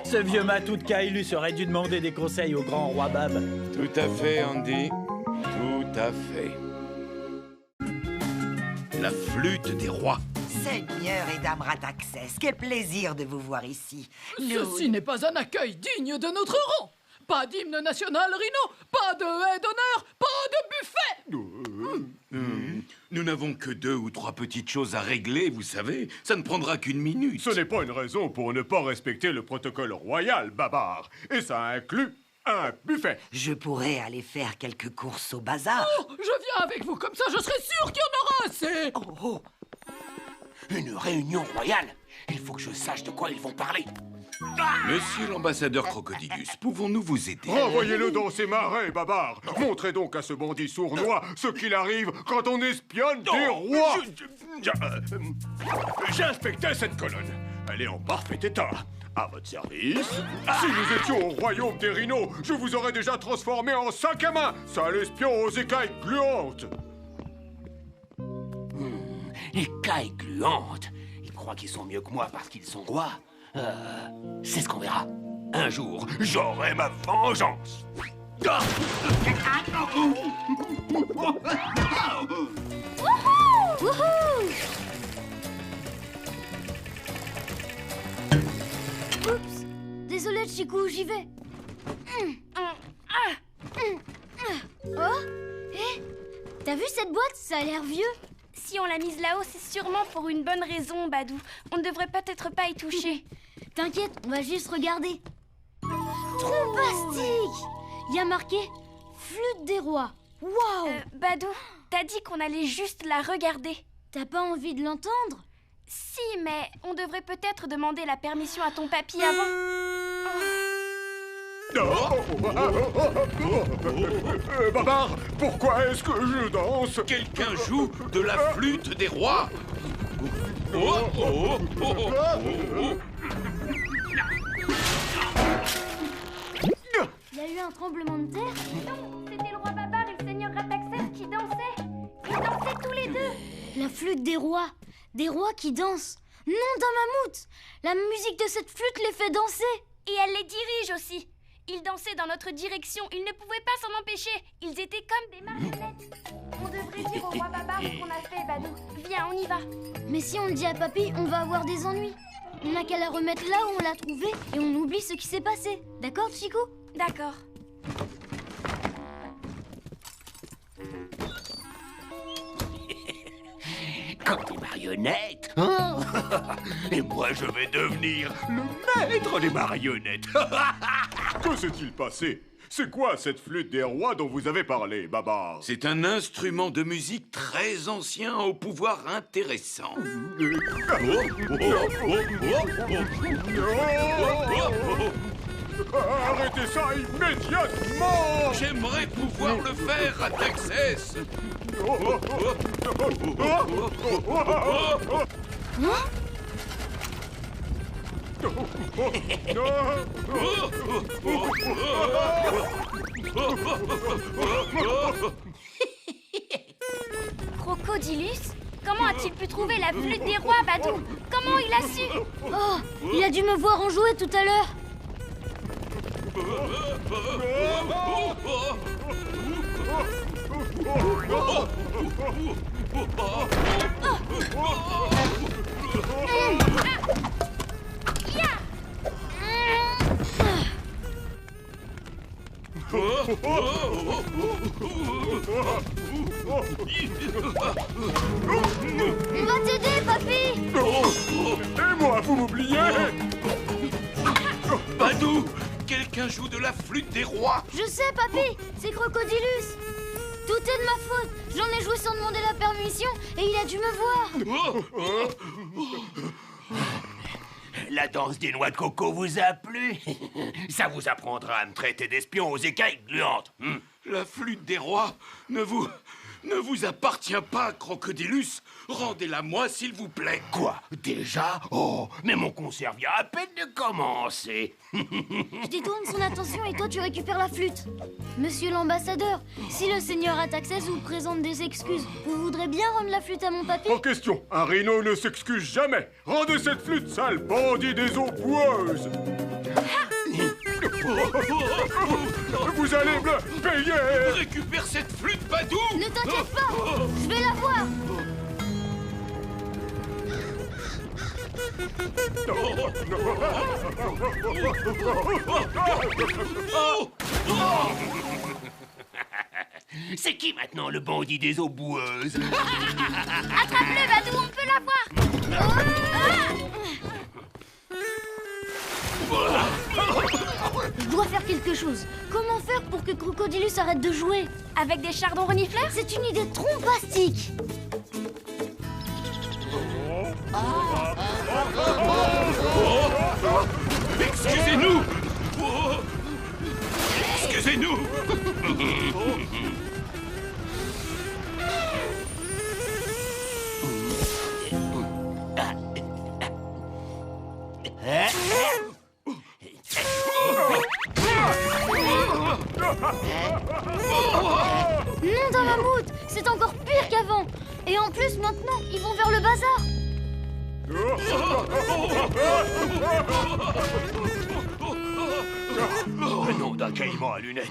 Ce vieux matou de Kailus aurait dû demander des conseils au grand roi Bab. Tout à fait, Andy. Tout à fait. La flûte des rois. Seigneur et Dame Rataxès, quel plaisir de vous voir ici. Ceci n'est pas un accueil digne de notre rang. Pas d'hymne national, Rhino. Pas de haie d'honneur. Pas de buffet. Nous n'avons que 2 ou 3 petites choses à régler, vous savez. Ça ne prendra qu'une minute. Ce n'est pas une raison pour ne pas respecter le protocole royal, Babar. Et ça inclut un buffet. Je pourrais aller faire quelques courses au bazar. Oh, je viens avec vous, comme ça je serai sûr qu'il y en aura assez. Oh. Une réunion royale. Il faut que je sache de quoi ils vont parler. Monsieur l'ambassadeur Crocodilus, pouvons-nous vous aider? Renvoyez-le dans ses marais, Babar. Montrez donc à ce bandit sournois ce qu'il arrive quand on espionne des rois. J'inspectais cette colonne. Elle est en parfait état. À votre service. Si nous étions au royaume des rhinos, je vous aurais déjà transformé en sac à main, sale espion aux écailles gluantes. Écailles gluantes. Ils croient qu'ils sont mieux que moi parce qu'ils sont rois. C'est ce qu'on verra. Un jour, j'aurai ma vengeance. Wouhou! Oups! Désolé, Chikou, j'y vais. Oh? Hé? T'as vu cette boîte? Ça a l'air vieux. Si on l'a mise là-haut, c'est sûrement pour une bonne raison, Badou. On ne devrait peut-être pas y toucher. T'inquiète, on va juste regarder. Trompastique! Il y a marqué Flûte des rois. Waouh! Badou, t'as dit qu'on allait juste la regarder. T'as pas envie de l'entendre? Si, mais on devrait peut-être demander la permission à ton papy avant. Babar, pourquoi est-ce que je danse? Quelqu'un joue de la flûte des rois. Oh. Il y a eu un tremblement de terre? Non, c'était le roi Babar et le seigneur Rataxès qui dansaient. Ils dansaient tous les deux. La flûte des rois. Des rois qui dansent. Nom d'un mammouth! La musique de cette flûte les fait danser. Et elle les dirige aussi. Ils dansaient dans notre direction. Ils ne pouvaient pas s'en empêcher. Ils étaient comme des marionnettes. On devrait dire au roi Babar ce qu'on a fait, Badou. Viens, on y va. Mais si on le dit à papy, on va avoir des ennuis. On n'a qu'à la remettre là où on l'a trouvée et on oublie ce qui s'est passé. D'accord, Chikou? D'accord. Comme des marionnettes, hein? Et moi, je vais devenir le maître des marionnettes. Que s'est-il passé? C'est quoi cette flûte des rois dont vous avez parlé, Babar? C'est un instrument de musique très ancien au pouvoir intéressant. Arrêtez ça immédiatement! J'aimerais pouvoir le faire, Rataxès. Crocodilus? Comment a-t-il pu trouver la flûte des rois, Badou? Comment il a su? Oh, il a dû me voir en jouer tout à l'heure. On va t'aider, papy! Et moi, vous m'oubliez? Badou, quelqu'un joue de la flûte des rois. Je sais, papy! C'est Crocodilus! Tout est de ma faute! J'en ai joué sans demander la permission et il a dû me voir! La danse des noix de coco vous a plu? Ça vous apprendra à me traiter d'espion aux écailles gluantes. La flûte des rois ne vous appartient pas, Crocodilus. Rendez-la moi, s'il vous plaît. Quoi? Déjà? Oh, mais mon concert vient à peine de commencer. Je détourne son attention et toi tu récupères la flûte. Monsieur l'ambassadeur, si le seigneur Ataxès vous présente des excuses, vous voudrez bien rendre la flûte à mon papy? En question, un rhino ne s'excuse jamais. Rendez cette flûte, sale bandit des eaux boueuses. Vous allez me payer. Récupère cette flûte, Badou. Ne t'inquiète pas, je vais la voir. C'est qui maintenant le bandit des eaux boueuses? Attrape-le, Badou, on peut l'avoir. Je dois faire quelque chose. Comment faire pour que Crocodilus arrête de jouer? Avec des chardons renifleurs? C'est une idée trompastique. Excusez-nous. Excusez-nous. Non d'un mammouth, c'est encore pire qu'avant. Et en plus maintenant, ils vont vers le bazar. Le nom d'un caïman à lunettes.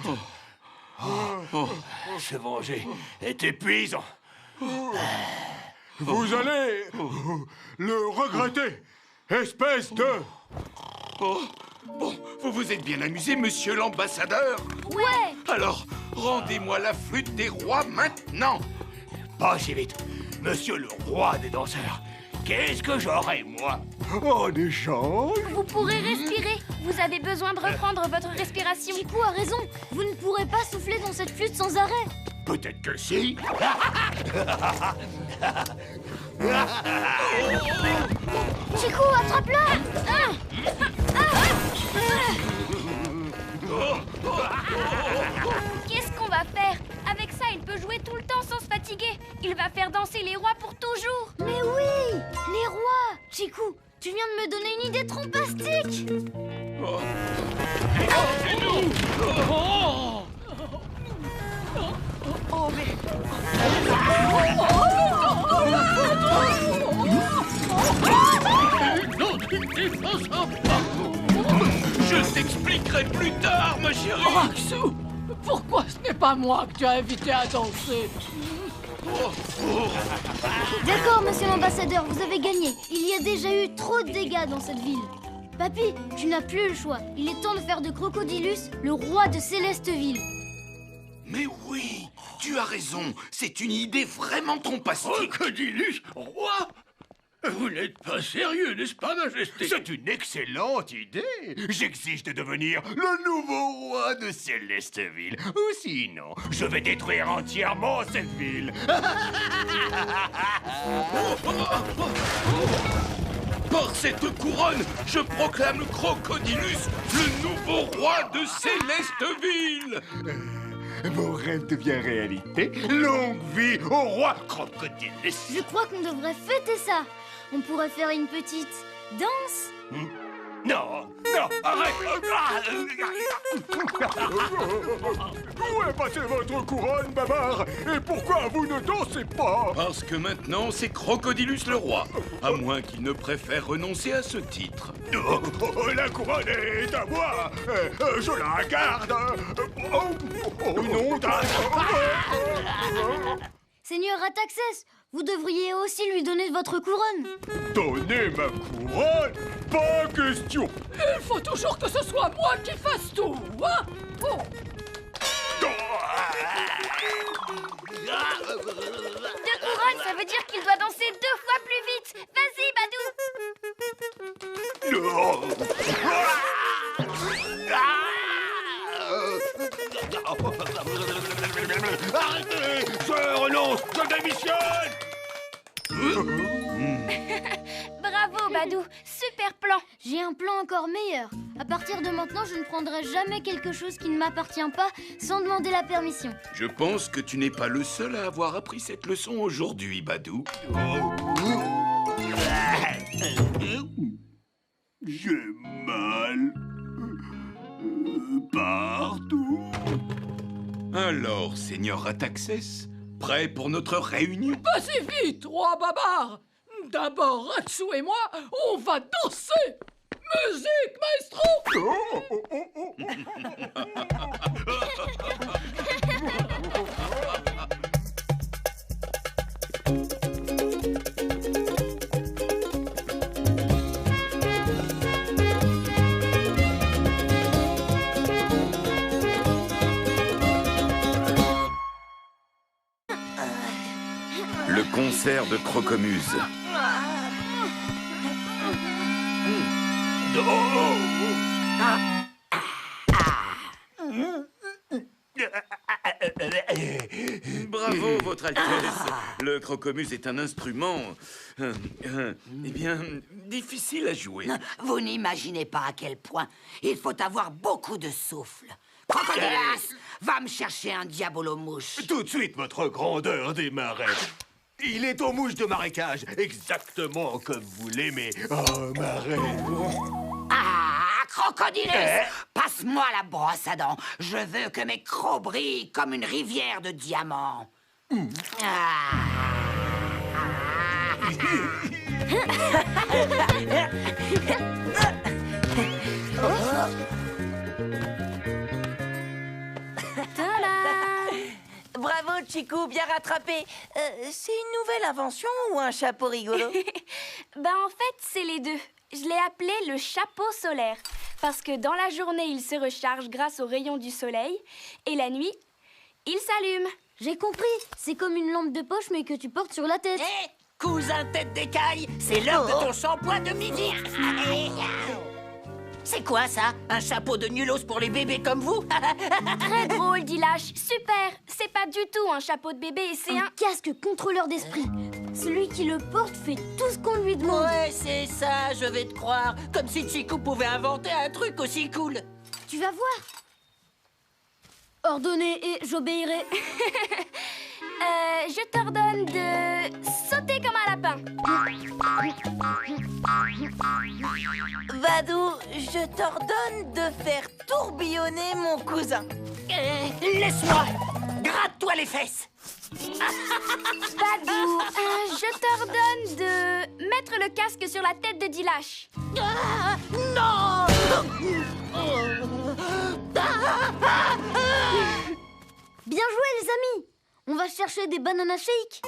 Se venger est épuisant. Vous allez le regretter, espèce de... Bon, vous vous êtes bien amusé, monsieur l'ambassadeur? Ouais. Alors, rendez-moi la flûte des rois maintenant. Pas si vite. Monsieur le roi des danseurs, qu'est-ce que j'aurai, moi? En échange? Vous pourrez respirer. Vous avez besoin de reprendre votre respiration. Chico a raison. Vous ne pourrez pas souffler dans cette flûte sans arrêt. Peut-être que si. Chico, attrape-le. Qu'est-ce qu'on va faire? Avec ça, il peut jouer tout le temps sans se fatiguer. Il va faire danser les rois pour toujours. Mais oui, les rois. Chico, tu viens de me donner une idée trompastique. Je t'expliquerai plus tard, ma chérie. Raxou, pourquoi ce n'est pas moi que tu as invité à danser? D'accord, monsieur l'ambassadeur, vous avez gagné. Il y a déjà eu trop de dégâts dans cette ville. Papy, tu n'as plus le choix. Il est temps de faire de Crocodilus le roi de Célesteville. Mais oui, tu as raison. C'est une idée vraiment trompastique. Crocodilus, roi? Vous n'êtes pas sérieux, n'est-ce pas, Majesté? C'est une excellente idée. J'exige de devenir le nouveau roi de Célesteville. Ou sinon, je vais détruire entièrement cette ville. Par cette couronne, je proclame Crocodilus le nouveau roi de Célesteville. Mon rêve devient réalité. Longue vie au roi Crocodilus. Je crois qu'on devrait fêter ça. On pourrait faire une petite danse. Non, non, arrête. Où est passée votre couronne, bavard? Et pourquoi vous ne dansez pas? Parce que maintenant, c'est Crocodilus le roi. À moins qu'il ne préfère renoncer à ce titre. La couronne est à moi. Je la garde. Non, Seigneur Ataxès, Vous devriez aussi lui donner votre couronne. Donnez ma couronne? Pas question. Il faut toujours que ce soit moi qui fasse tout, hein? Oh. Deux couronnes, ça veut dire qu'il doit danser 2 fois plus vite. Vas-y, Arrêtez! Je renonce! Je démissionne! Bravo, Badou. Super plan. J'ai un plan encore meilleur. À partir de maintenant, je ne prendrai jamais quelque chose qui ne m'appartient pas sans demander la permission. Je pense que tu n'es pas le seul à avoir appris cette leçon aujourd'hui, Badou. J'ai mal partout. Alors, Seigneur Rataxès, prêt pour notre réunion? Vas-y vite, roi Babar. D'abord, Ratsu et moi, on va danser. Musique, maestro. Le concert de Crocomuse. Bravo, Votre Altesse. Le Crocomuse est un instrument, eh bien, difficile à jouer. Vous n'imaginez pas à quel point il faut avoir beaucoup de souffle. Crocodilas, va me chercher un diabolomouche. Tout de suite, votre grandeur des marais. Il est aux mouches de marécage, exactement comme vous l'aimez. Oh, marais. Ah, Crocodilus, passe-moi la brosse à dents. Je veux que mes crocs brillent comme une rivière de diamants. Bravo, Chikou, bien rattrapé. C'est une nouvelle invention ou un chapeau rigolo? En fait, c'est les deux. Je l'ai appelé le chapeau solaire. Parce que dans la journée, il se recharge grâce aux rayons du soleil. Et la nuit, il s'allume. J'ai compris. C'est comme une lampe de poche, mais que tu portes sur la tête. Hé, cousin tête d'écaille, c'est l'heure de ton shampoing de midi. C'est quoi ça? Un chapeau de nulos pour les bébés comme vous? Très drôle, Dilash. Super. C'est pas du tout un chapeau de bébé, c'est un casque contrôleur d'esprit. Celui qui le porte fait tout ce qu'on lui demande. Ouais, c'est ça, je vais te croire. Comme si Chikou pouvait inventer un truc aussi cool. Tu vas voir. Ordonnez et j'obéirai. Je t'ordonne de sauter comme un lapin. Badou, je t'ordonne de faire tourbillonner mon cousin. Laisse-moi. Gratte-toi les fesses. Badou, je t'ordonne de mettre le casque sur la tête de Dilash. Non. Bien joué, les amis. On va chercher des banana shakes.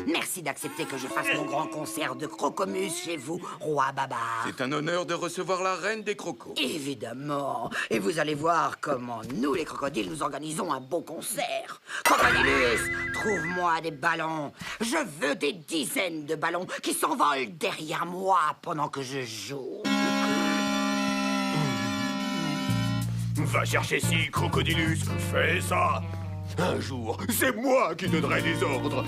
Merci d'accepter que je fasse mon grand concert de Crocomuse chez vous, roi Babar. C'est un honneur de recevoir la reine des crocos. Évidemment. Et vous allez voir comment nous, les crocodiles, nous organisons un beau concert. Crocodilus, trouve-moi des ballons. Je veux des dizaines de ballons qui s'envolent derrière moi pendant que je joue. Va chercher ci, Crocodilus. Fais ça. Un jour, c'est moi qui donnerai les ordres.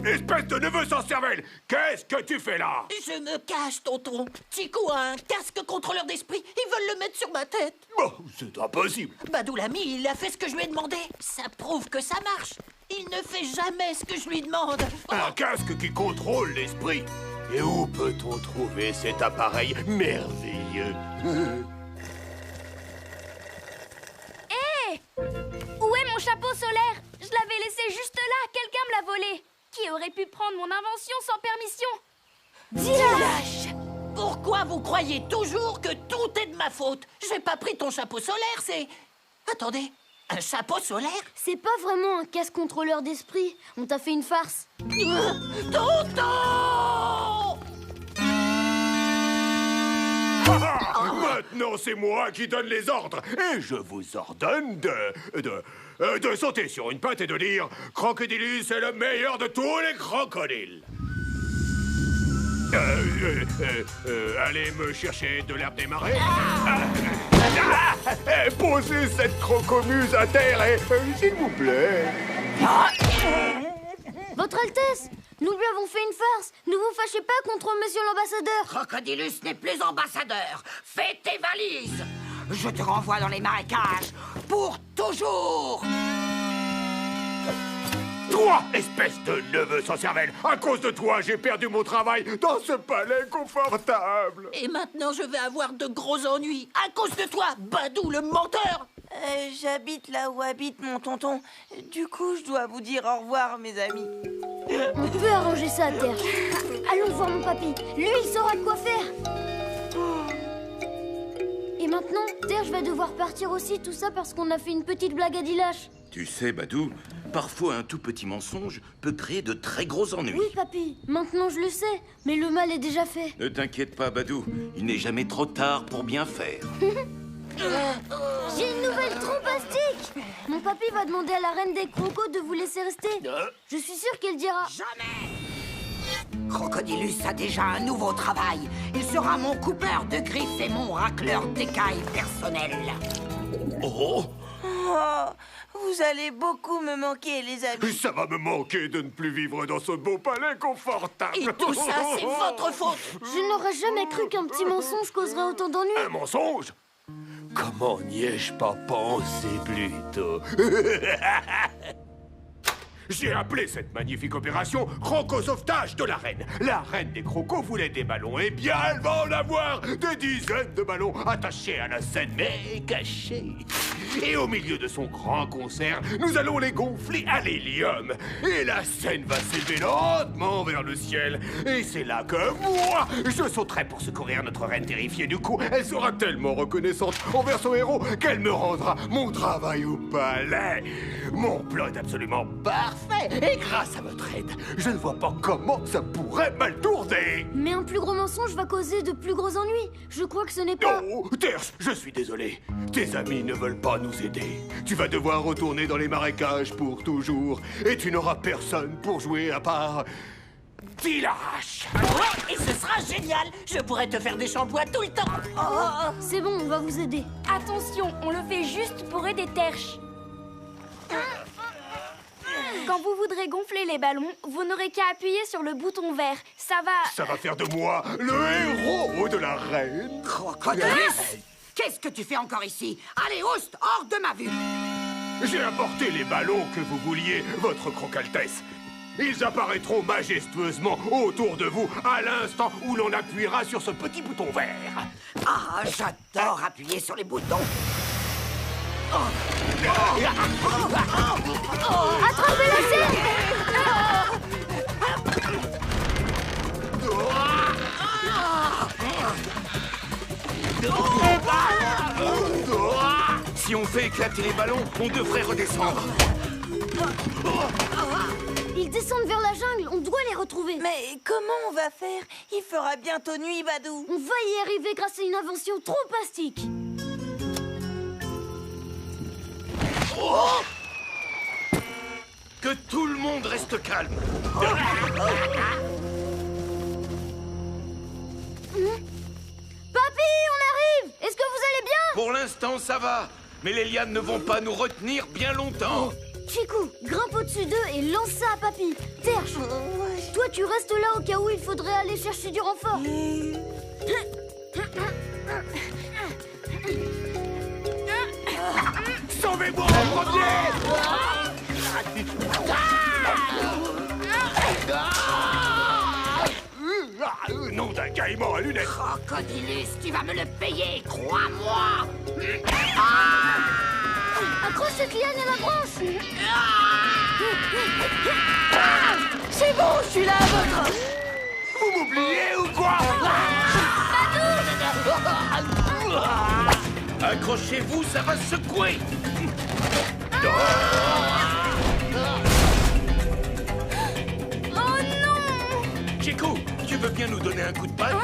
Espèce de neveu sans cervelle! Qu'est-ce que tu fais là? Je me cache, tonton. Chikou a un casque contrôleur d'esprit. Ils veulent le mettre sur ma tête. Bon, c'est impossible. Badou l'ami, il a fait ce que je lui ai demandé. Ça prouve que ça marche. Il ne fait jamais ce que je lui demande. Un casque qui contrôle l'esprit. Et où peut-on trouver cet appareil merveilleux? Hé! Où est mon chapeau solaire? Je l'avais laissé juste là, quelqu'un me l'a volé. Qui aurait pu prendre mon invention sans permission? Dilash! Pourquoi vous croyez toujours que tout est de ma faute? J'ai pas pris ton chapeau solaire, c'est... Attendez, Un chapeau solaire? C'est pas vraiment un casse-contrôleur d'esprit. On t'a fait une farce. Tonton! Maintenant, c'est moi qui donne les ordres. Et je vous ordonne de sauter sur une patte et de dire « Crocodilus est le meilleur de tous les crocodiles ». Allez me chercher de l'herbe des marais. Posez cette crocomuse à terre et s'il vous plaît. Votre Altesse, nous lui avons fait une farce. Ne vous fâchez pas contre monsieur l'ambassadeur. Crocodilus n'est plus ambassadeur. Fais tes valises. Je te renvoie dans les marécages pour toujours. Toi, espèce de neveu sans cervelle, à cause de toi, j'ai perdu mon travail dans ce palais confortable. Et maintenant, je vais avoir de gros ennuis à cause de toi, Badou le menteur. J'habite là où habite mon tonton. Du coup, je dois vous dire au revoir, mes amis. On peut arranger ça à terre. Allons voir mon papy. Lui, il saura de quoi faire. Et maintenant, Terge va devoir partir aussi, tout ça parce qu'on a fait une petite blague à Dilache. Tu sais, Badou, parfois un tout petit mensonge peut créer de très gros ennuis. Oui, papy, maintenant je le sais, mais le mal est déjà fait. Ne t'inquiète pas, Badou, il n'est jamais trop tard pour bien faire. J'ai une nouvelle trompastique. Mon papy va demander à la reine des crocos de vous laisser rester. Je suis sûre qu'elle dira... Jamais. Crocodilus a déjà un nouveau travail. Il sera mon coupeur de griffes et mon racleur d'écailles personnel. Oh! Oh, vous allez beaucoup me manquer, les amis. Ça va me manquer de ne plus vivre dans ce beau palais confortable. Et tout ça, c'est votre faute. Je n'aurais jamais cru qu'un petit mensonge causerait autant d'ennuis. Un mensonge? Comment n'y ai-je pas pensé plus tôt? J'ai appelé cette magnifique opération Croco-sauvetage de la reine. La reine des crocos voulait des ballons, et bien elle va en avoir des dizaines de ballons attachés à la scène, mais cachés. Et au milieu de son grand concert, nous allons les gonfler à l'hélium. Et la scène va s'élever lentement vers le ciel. Et c'est là que moi, je sauterai pour secourir notre reine terrifiée. Du coup, elle sera tellement reconnaissante envers son héros qu'elle me rendra mon travail au palais. Mon plan est absolument parfait. Et grâce à votre aide, je ne vois pas comment ça pourrait mal tourner. Mais un plus gros mensonge va causer de plus gros ennuis. Je crois que ce n'est pas... Oh, Terge, je suis désolé. Tes amis ne veulent pas nous aider. Tu vas devoir retourner dans les marécages pour toujours. Et tu n'auras personne pour jouer à part... Dilache. Ouais, et ce sera génial. Je pourrais te faire des shampoings tout le temps. Oh, c'est bon, on va vous aider. Attention, on le fait juste pour aider Terche. Quand vous voudrez gonfler les ballons, vous n'aurez qu'à appuyer sur le bouton vert. Ça va faire de moi le héros de la reine. Crocodilus, qu'est-ce que tu fais encore ici? Allez, Oust, hors de ma vue. J'ai apporté les ballons que vous vouliez, votre Croc-Altesse. Ils apparaîtront majestueusement autour de vous à l'instant où l'on appuiera sur ce petit bouton vert. Ah, j'adore appuyer sur les boutons. Attrapez la scène! Si on fait éclater les ballons, on devrait redescendre. Ils descendent vers la jungle, on doit les retrouver. Mais comment on va faire? Il fera bientôt nuit, Badou. On va y arriver grâce à une invention trompastique. Oh! Que tout le monde reste calme. Papy, on arrive! Est-ce que vous allez bien? Pour l'instant, ça va. Mais les lianes ne vont pas nous retenir bien longtemps. Chikou, grimpe au-dessus d'eux et lance ça à Papy. Terche, toi tu restes là au cas où il faudrait aller chercher du renfort. Sauvez-moi en premier! Nom d'un caïman à lunettes! Crocodilus, tu vas me le payer, crois-moi! Accroche cette liane à la branche! C'est bon, je suis là à votre... Vous m'oubliez ou quoi? Accrochez-vous, ça va secouer. Oh non! Chico, tu veux bien nous donner un coup de patte?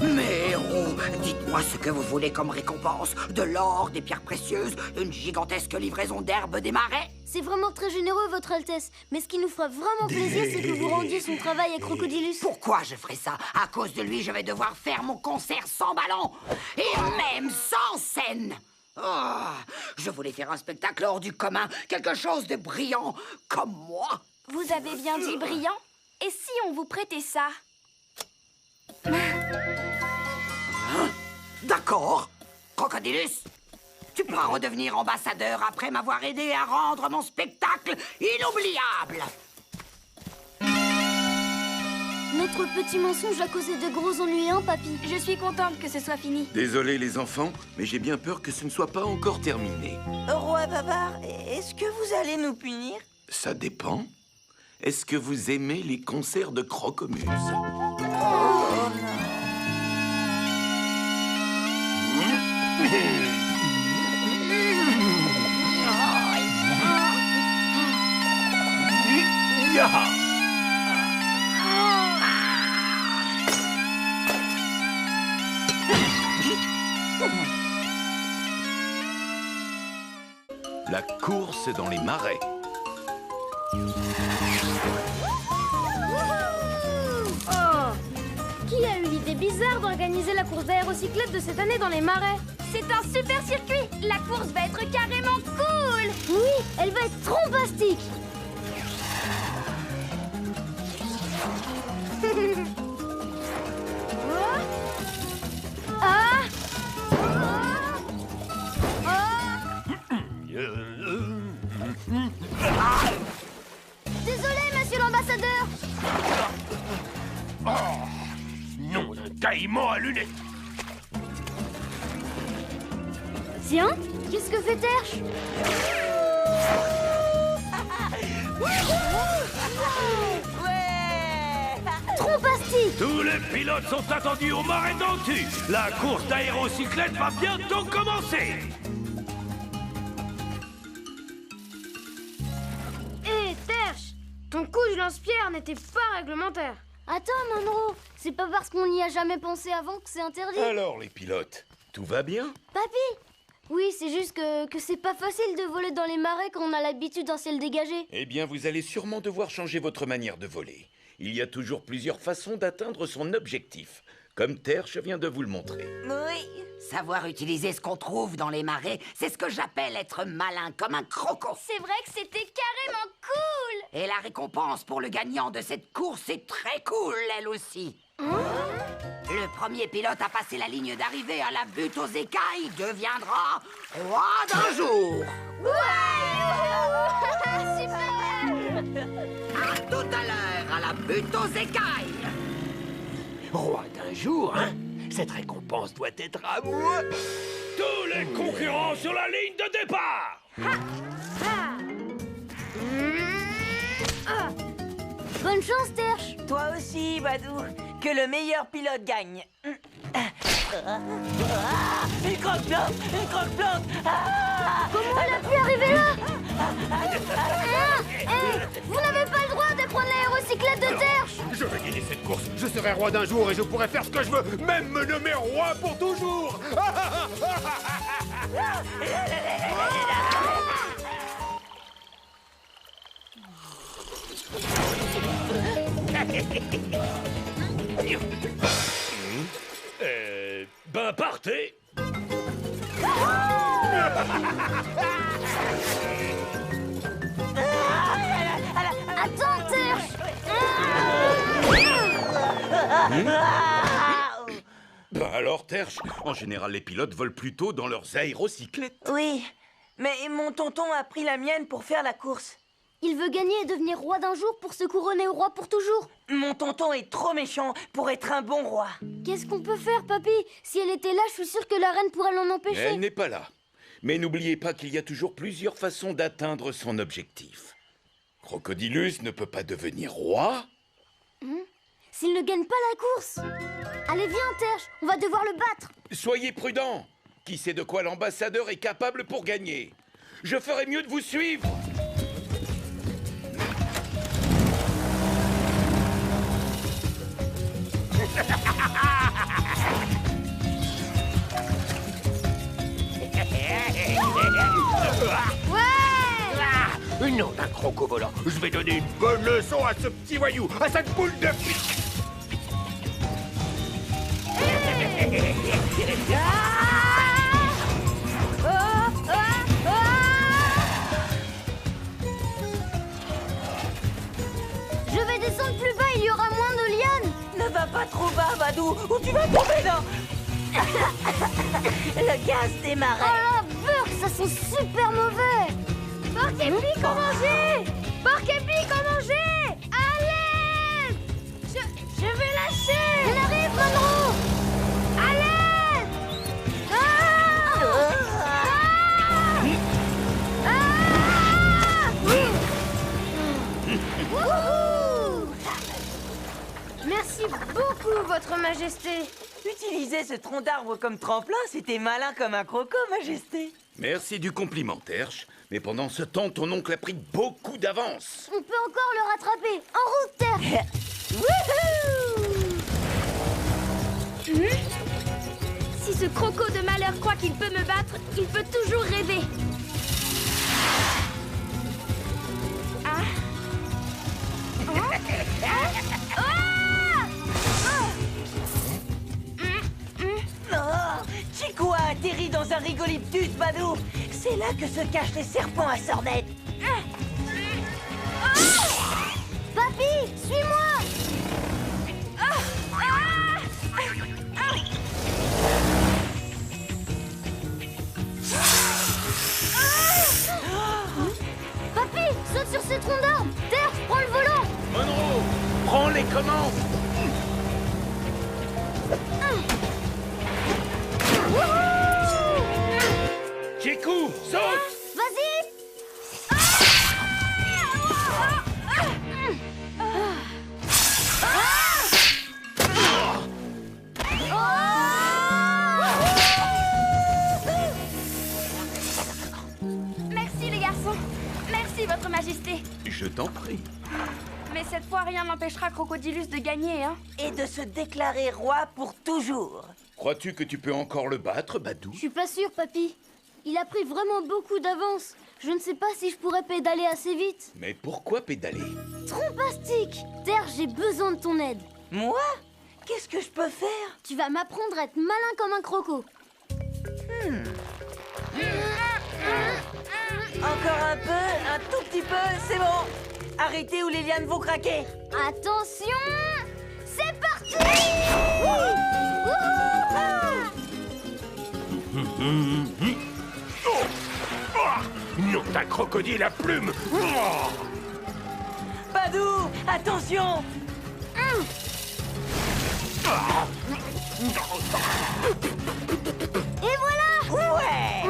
Mais héros, dites-moi ce que vous voulez comme récompense. De l'or, des pierres précieuses, une gigantesque livraison d'herbes des marais. C'est vraiment très généreux, Votre Altesse. Mais ce qui nous fera vraiment plaisir, c'est que vous rendiez son travail à Crocodilus. Pourquoi je ferais ça? À cause de lui, je vais devoir faire mon concert sans ballon. Et même sans scène. Oh, je voulais faire un spectacle hors du commun, quelque chose de brillant, comme moi. Vous avez bien dit brillant? Et si on vous prêtait ça? D'accord. Crocodilus, tu pourras redevenir ambassadeur après m'avoir aidé à rendre mon spectacle inoubliable. Notre petit mensonge a causé de gros ennuis, hein, papy? Je suis contente que ce soit fini. Désolé les enfants, mais j'ai bien peur que ce ne soit pas encore terminé. Roi Babar, est-ce que vous allez nous punir? Ça dépend. Est-ce que vous aimez les concerts de Crocomuse? La course dans les marais. Oh! Qui a eu l'idée bizarre d'organiser la course d'aérocyclette de cette année dans les marais? C'est un super circuit! La course va être carrément cool! Oui, elle va être trombastique! Ah! Désolé, monsieur l'ambassadeur! Nom d'un caïman à lunettes. Tiens, qu'est-ce que fait Terche? Trompastique! Tous les pilotes sont attendus au marais d'Antu. La course d'aérocyclette va bientôt commencer. Hé, Terche! Ton coup de lance-pierre n'était pas réglementaire. Attends, Monroe, c'est pas parce qu'on n'y a jamais pensé avant que c'est interdit. Alors les pilotes, tout va bien? Papy! Oui, c'est juste que c'est pas facile de voler dans les marais quand on a l'habitude d'un ciel dégagé. Eh bien, vous allez sûrement devoir changer votre manière de voler. Il y a toujours plusieurs façons d'atteindre son objectif. Comme Terche vient de vous le montrer. Oui. Savoir utiliser ce qu'on trouve dans les marais, c'est ce que j'appelle être malin comme un croco. C'est vrai que c'était carrément cool! Et la récompense pour le gagnant de cette course est très cool, elle aussi. Le premier pilote à passer la ligne d'arrivée à la butte aux écailles deviendra roi d'un jour. Super! À tout à l'heure à la butte aux écailles. Roi d'un jour, hein? Cette récompense doit être à moi. Tous les concurrents sur la ligne de départ. Bonne chance, Terche! Toi aussi, Badou. Que le meilleur pilote gagne. Une croque-plante! Une croque-plante! Comment elle a pu arriver là? Vous n'avez pas le droit de prendre l'aérocyclette de Terche! Je vais gagner cette course. Je serai roi d'un jour et je pourrai faire ce que je veux, même me nommer roi pour toujours. Ben partez. Attends, Terche! Ben alors, Terche, en général, les pilotes volent plutôt dans leurs aérocyclettes. Oui, mais mon tonton a pris la mienne pour faire la course. Il veut gagner et devenir roi d'un jour pour se couronner au roi pour toujours. Mon tonton est trop méchant pour être un bon roi. Qu'est-ce qu'on peut faire, papy? Si elle était là, je suis sûre que la reine pourrait l'en empêcher. Elle n'est pas là. Mais n'oubliez pas qu'il y a toujours plusieurs façons d'atteindre son objectif. Crocodilus ne peut pas devenir roi? S'il ne gagne pas la course. Allez, viens, Terche, on va devoir le battre. Soyez prudent. Qui sait de quoi l'ambassadeur est capable pour gagner? Je ferais mieux de vous suivre. Non, d'un croco-volant. Je vais donner une bonne leçon à ce petit voyou, à cette boule de pique. Je vais descendre plus bas, il y aura moins de lianes. Ne va pas trop bas, Badou, ou tu vas tomber dans... le gaz des marais. Oh la beurre, ça sent super mauvais. Porc et pique en manger. Porc et pique en manger. Allez, je vais lâcher. On arrive, Monroe. Allez. Wouhou. Merci beaucoup, Votre Majesté. Utiliser ce tronc d'arbre comme tremplin, c'était malin comme un croco, Majesté. Merci du compliment, Terche. Mais pendant ce temps, ton oncle a pris beaucoup d'avance. On peut encore le rattraper. En route, Terre. Wouhou. Si ce croco de malheur croit qu'il peut me battre, il peut toujours rêver. Ah. Oh, Chico a atterri dans un rigoliptus, Badou. C'est là que se cachent les serpents à sornettes. Papy, suis-moi. Papy, saute sur ces troncs d'arbres. Terre, prends le volant. Monroe, prends les commandes. Chico, saute. Vas-y. Merci les garçons. Merci Votre Majesté. Je t'en prie. Mais cette fois, rien n'empêchera Crocodilus de gagner, hein. Et de se déclarer roi pour toujours. Crois-tu que tu peux encore le battre, Badou? Je suis pas sûre, papy. Il a pris vraiment beaucoup d'avance. Je ne sais pas si je pourrais pédaler assez vite. Mais pourquoi pédaler? Trompastique! Terre, j'ai besoin de ton aide. Moi? Qu'est-ce que je peux faire? Tu vas m'apprendre à être malin comme un croco. Encore un peu, un tout petit peu, c'est bon. Arrêtez ou les lianes vont craquer. Attention! C'est parti! Non, d'un crocodile à plumes. Badou, attention! Et voilà! Ouais!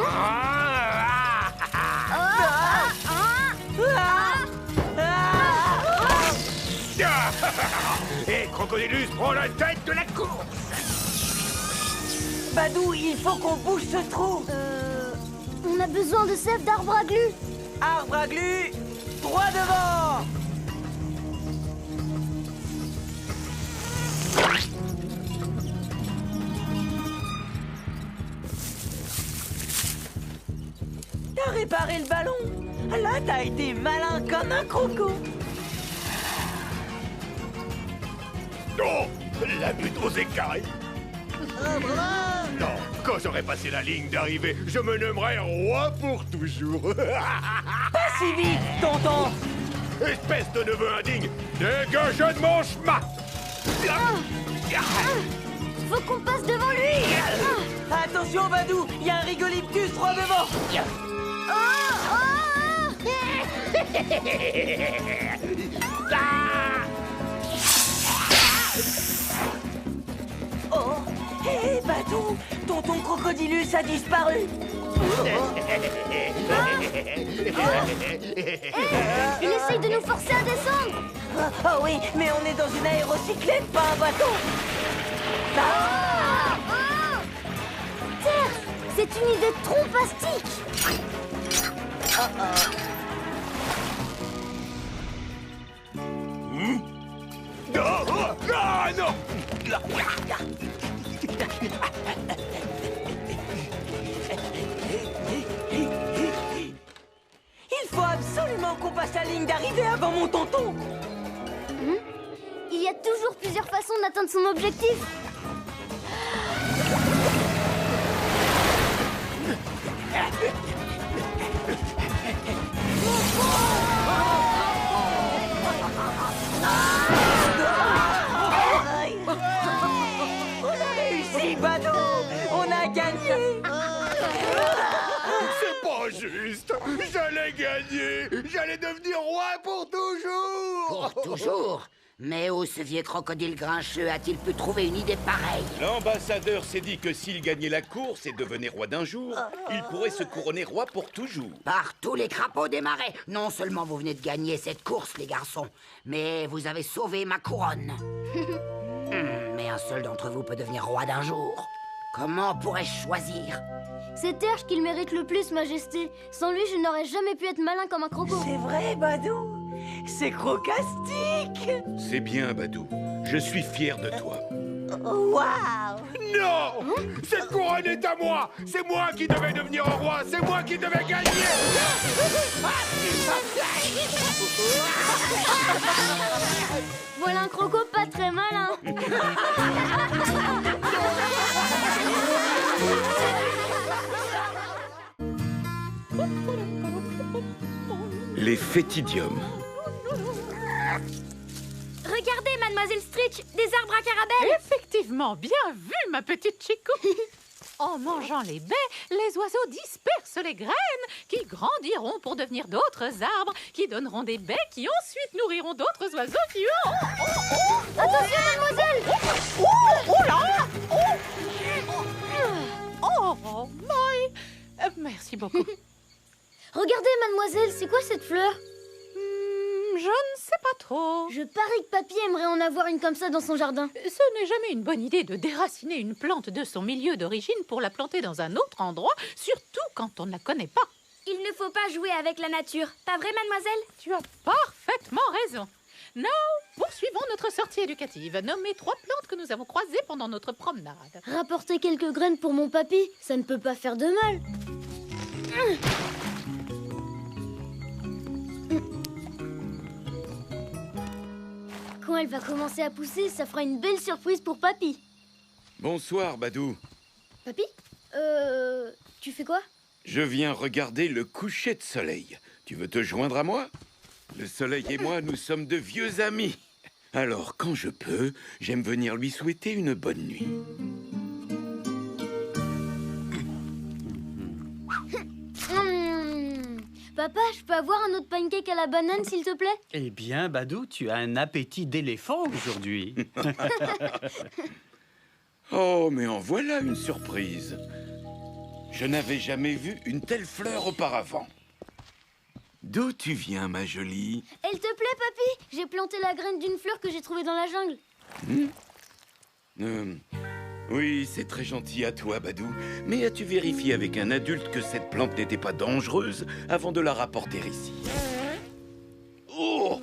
Et Crocodilus prend la tête de la course. Badou, il faut qu'on bouge ce trou. On a besoin de sève d'arbre à glu. Arbre à glu, droit devant. T'as réparé le ballon. Là, t'as été malin comme un croco. Non, la butte aux écailles. Non, quand j'aurai passé la ligne d'arrivée, je me nommerai roi pour toujours. Pas si vite, tonton. Espèce de neveu indigne, dégagez de mon chemin. Faut qu'on passe devant lui. Attention, Badou, il y a un rigoliptus droit devant. Oh, hé, est, Badou? Tonton Crocodilus a disparu. Il essaye de nous forcer à descendre. Ah oui, mais on est dans une aérocyclette, pas un bateau. Terre, c'est une idée trompastique. Ah non! Il faut absolument qu'on passe la ligne d'arrivée avant mon tonton. Il y a toujours plusieurs façons d'atteindre son objectif. On a réussi, Badou. On a gagné. C'est pas juste! J'allais gagner! J'allais devenir roi pour toujours! Pour toujours? Mais où ce vieux crocodile grincheux a-t-il pu trouver une idée pareille? L'ambassadeur s'est dit que s'il gagnait la course et devenait roi d'un jour, il pourrait se couronner roi pour toujours. Par tous les crapauds des marais, non seulement vous venez de gagner cette course, les garçons, mais vous avez sauvé ma couronne. Mais un seul d'entre vous peut devenir roi d'un jour. Comment pourrais-je choisir? C'est Terge qui le mérite le plus, Majesté. Sans lui, je n'aurais jamais pu être malin comme un croco. C'est vrai, Badou. C'est crocastique. C'est bien, Badou. Je suis fier de toi. Waouh. Non! Cette couronne est à moi! C'est moi qui devais devenir un roi! C'est moi qui devais gagner! Voilà un croco pas très malin. Les fétidiums. Regardez, Mademoiselle Stritch, des arbres à carabelle. Effectivement, bien vu, ma petite Chico. En mangeant les baies, les oiseaux dispersent les graines qui grandiront pour devenir d'autres arbres qui donneront des baies qui ensuite nourriront d'autres oiseaux qui Attention, mademoiselle! Oh là! Oh, my! Merci beaucoup. Regardez, mademoiselle, c'est quoi cette fleur? Je ne sais pas trop. Je parie que Papy aimerait en avoir une comme ça dans son jardin. Ce n'est jamais une bonne idée de déraciner une plante de son milieu d'origine pour la planter dans un autre endroit, surtout quand on ne la connaît pas. Il ne faut pas jouer avec la nature. Pas vrai, mademoiselle? Tu as parfaitement raison. Now, poursuivons notre sortie éducative. Nommez 3 plantes que nous avons croisées pendant notre promenade. Rapporter quelques graines pour mon papy, ça ne peut pas faire de mal. Quand elle va commencer à pousser, ça fera une belle surprise pour papy. Bonsoir, Badou. Papy? Tu fais quoi? Je viens regarder le coucher de soleil. Tu veux te joindre à moi? Le soleil et moi, nous sommes de vieux amis. Alors, quand je peux, j'aime venir lui souhaiter une bonne nuit. Papa, je peux avoir un autre pancake à la banane, s'il te plaît? Eh bien, Badou, tu as un appétit d'éléphant aujourd'hui. Oh, mais en voilà une surprise. Je n'avais jamais vu une telle fleur auparavant. D'où tu viens, ma jolie? Elle te plaît, papy? J'ai planté la graine d'une fleur que j'ai trouvée dans la jungle. Oui, c'est très gentil à toi, Badou. Mais as-tu vérifié avec un adulte que cette plante n'était pas dangereuse avant de la rapporter ici? Oh,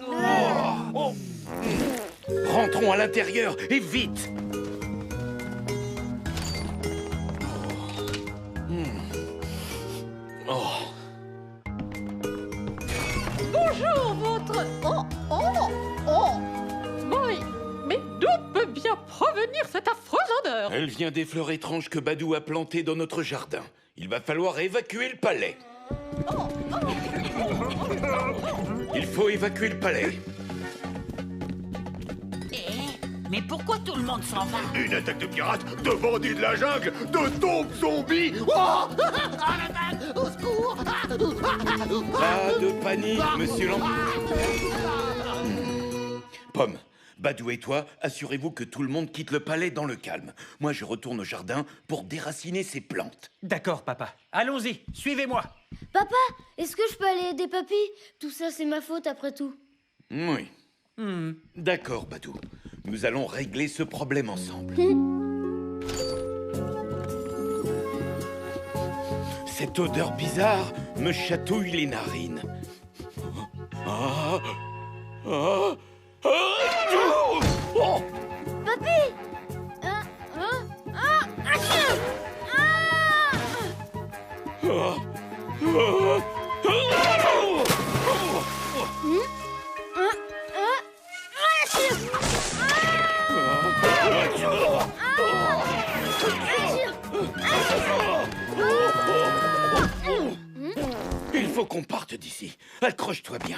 oh. Rentrons à l'intérieur, et vite! Oh. Bonjour, votre... Boy, mais d'où peut bien provenir cette affreuse odeur? Elle vient des fleurs étranges que Badou a plantées dans notre jardin. Il va falloir évacuer le palais. Il faut évacuer le palais. Mais pourquoi tout le monde s'en va? Une attaque de pirates, de bandits de la jungle, de taupes zombies. Oh, Au secours! Pas de panique, monsieur Pomme, Badou et toi, assurez-vous que tout le monde quitte le palais dans le calme. Moi, je retourne au jardin pour déraciner ces plantes. D'accord, papa. Allons-y, suivez-moi. Papa, est-ce que je peux aller aider Papy? Tout ça, c'est ma faute après tout. Oui. D'accord, Badou. Nous allons régler ce problème ensemble. Cette odeur bizarre me chatouille les narines. Papy! Il faut qu'on parte d'ici. Accroche-toi bien.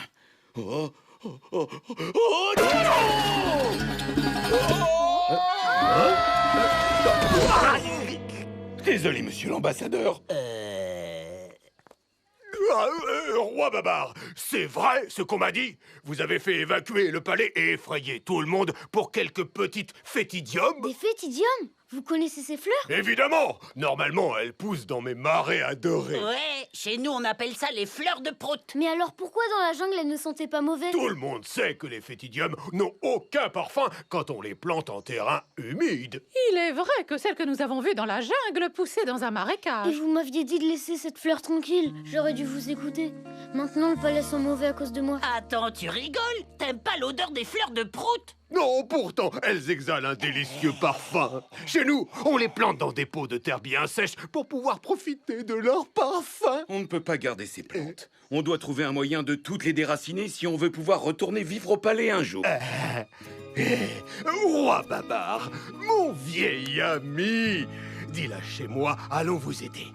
Désolé, monsieur l'ambassadeur. Roi Babar, c'est vrai ce qu'on m'a dit? Vous avez fait évacuer le palais et effrayer tout le monde pour quelques petites fétidiums? Des fétidiums? Vous connaissez ces fleurs? Évidemment! Normalement, elles poussent dans mes marais adorés. Ouais, chez nous on appelle ça les fleurs de prout. Mais alors pourquoi dans la jungle elles ne sentaient pas mauvais? Tout le monde sait que les fétidiums n'ont aucun parfum quand on les plante en terrain humide. Il est vrai que celles que nous avons vues dans la jungle poussaient dans un marécage. Et vous m'aviez dit de laisser cette fleur tranquille. J'aurais dû vous écouter. Maintenant le palais sent mauvais à cause de moi. Attends, tu rigoles? T'aimes pas l'odeur des fleurs de prout? Non, pourtant, elles exhalent un délicieux parfum. Chez nous, on les plante dans des pots de terre bien sèches pour pouvoir profiter de leur parfum. On ne peut pas garder ces plantes. On doit trouver un moyen de toutes les déraciner si on veut pouvoir retourner vivre au palais un jour. Roi Babar, mon vieil ami, dis-la chez moi, allons vous aider.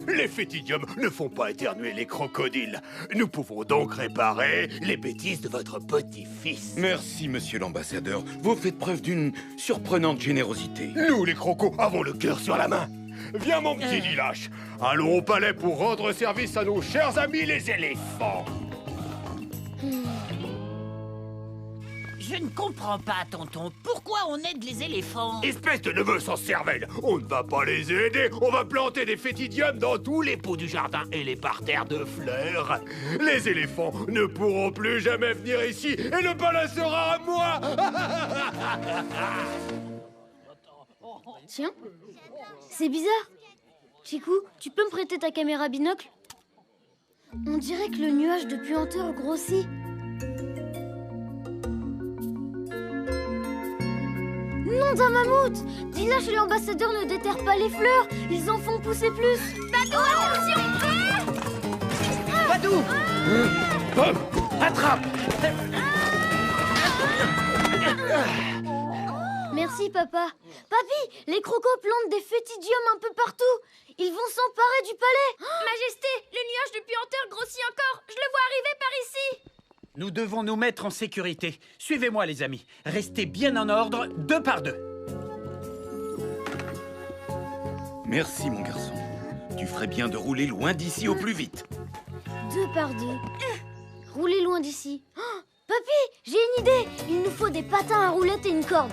Les fétidiums ne font pas éternuer les crocodiles. Nous pouvons donc réparer les bêtises de votre petit-fils. Merci, monsieur l'ambassadeur. Vous faites preuve d'une surprenante générosité. Nous, les crocos, avons le cœur sur la main. Viens, mon petit Dilache. Allons au palais pour rendre service à nos chers amis les éléphants. Je ne comprends pas, tonton. Pourquoi on aide les éléphants? Espèce de neveu sans cervelle. On ne va pas les aider. On va planter des fétidiums dans tous les pots du jardin et les parterres de fleurs. Les éléphants ne pourront plus jamais venir ici et le palais sera à moi. Tiens, c'est bizarre. Chikou, tu peux me prêter ta caméra binocle? On dirait que le nuage de puanteur grossit. Nom d'un mammouth! Dilache et l'ambassadeur ne déterrent pas les fleurs, ils en font pousser plus. Badou, attention! Badou! Bob, attrape! Merci, papa. Papy, les crocos plantent des fétidiums un peu partout. Ils vont s'emparer du palais. Majesté, le nuage de puanteur grossit encore. Je le vois arriver par ici. Nous devons nous mettre en sécurité. Suivez-moi, les amis. Restez bien en ordre, 2 par 2. Merci, mon garçon. Tu ferais bien de rouler loin d'ici au plus vite. 2 par 2. Roulez loin d'ici. Oh, papy, j'ai une idée. Il nous faut des patins à roulettes et une corde.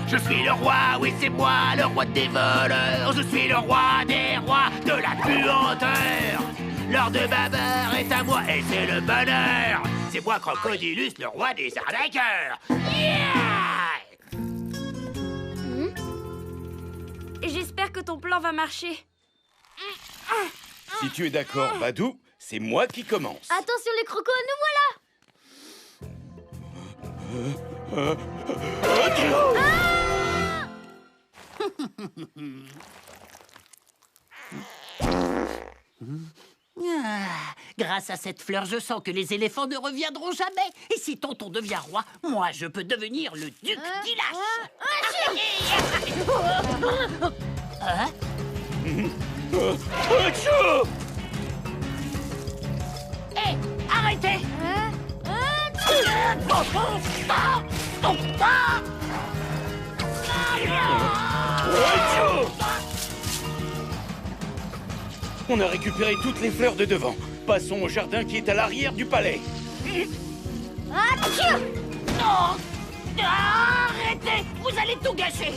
Je suis le roi, oui c'est moi, le roi des voleurs. Je suis le roi des rois de la puanteur. L'heure de Babar est à moi et c'est le bonheur. C'est moi Crocodilus, le roi des arnaqueurs. Yeah! J'espère que ton plan va marcher. Si tu es d'accord, Badou, c'est moi qui commence. Attention les crocos, nous voilà. Grâce à cette fleur, je sens que les éléphants ne reviendront jamais. Et si tonton devient roi, moi, je peux devenir le duc Dilache. Hein? Hé, arrêtez! On a récupéré toutes les fleurs de devant. Passons au jardin qui est à l'arrière du palais. Non! Arrêtez! Vous allez tout gâcher!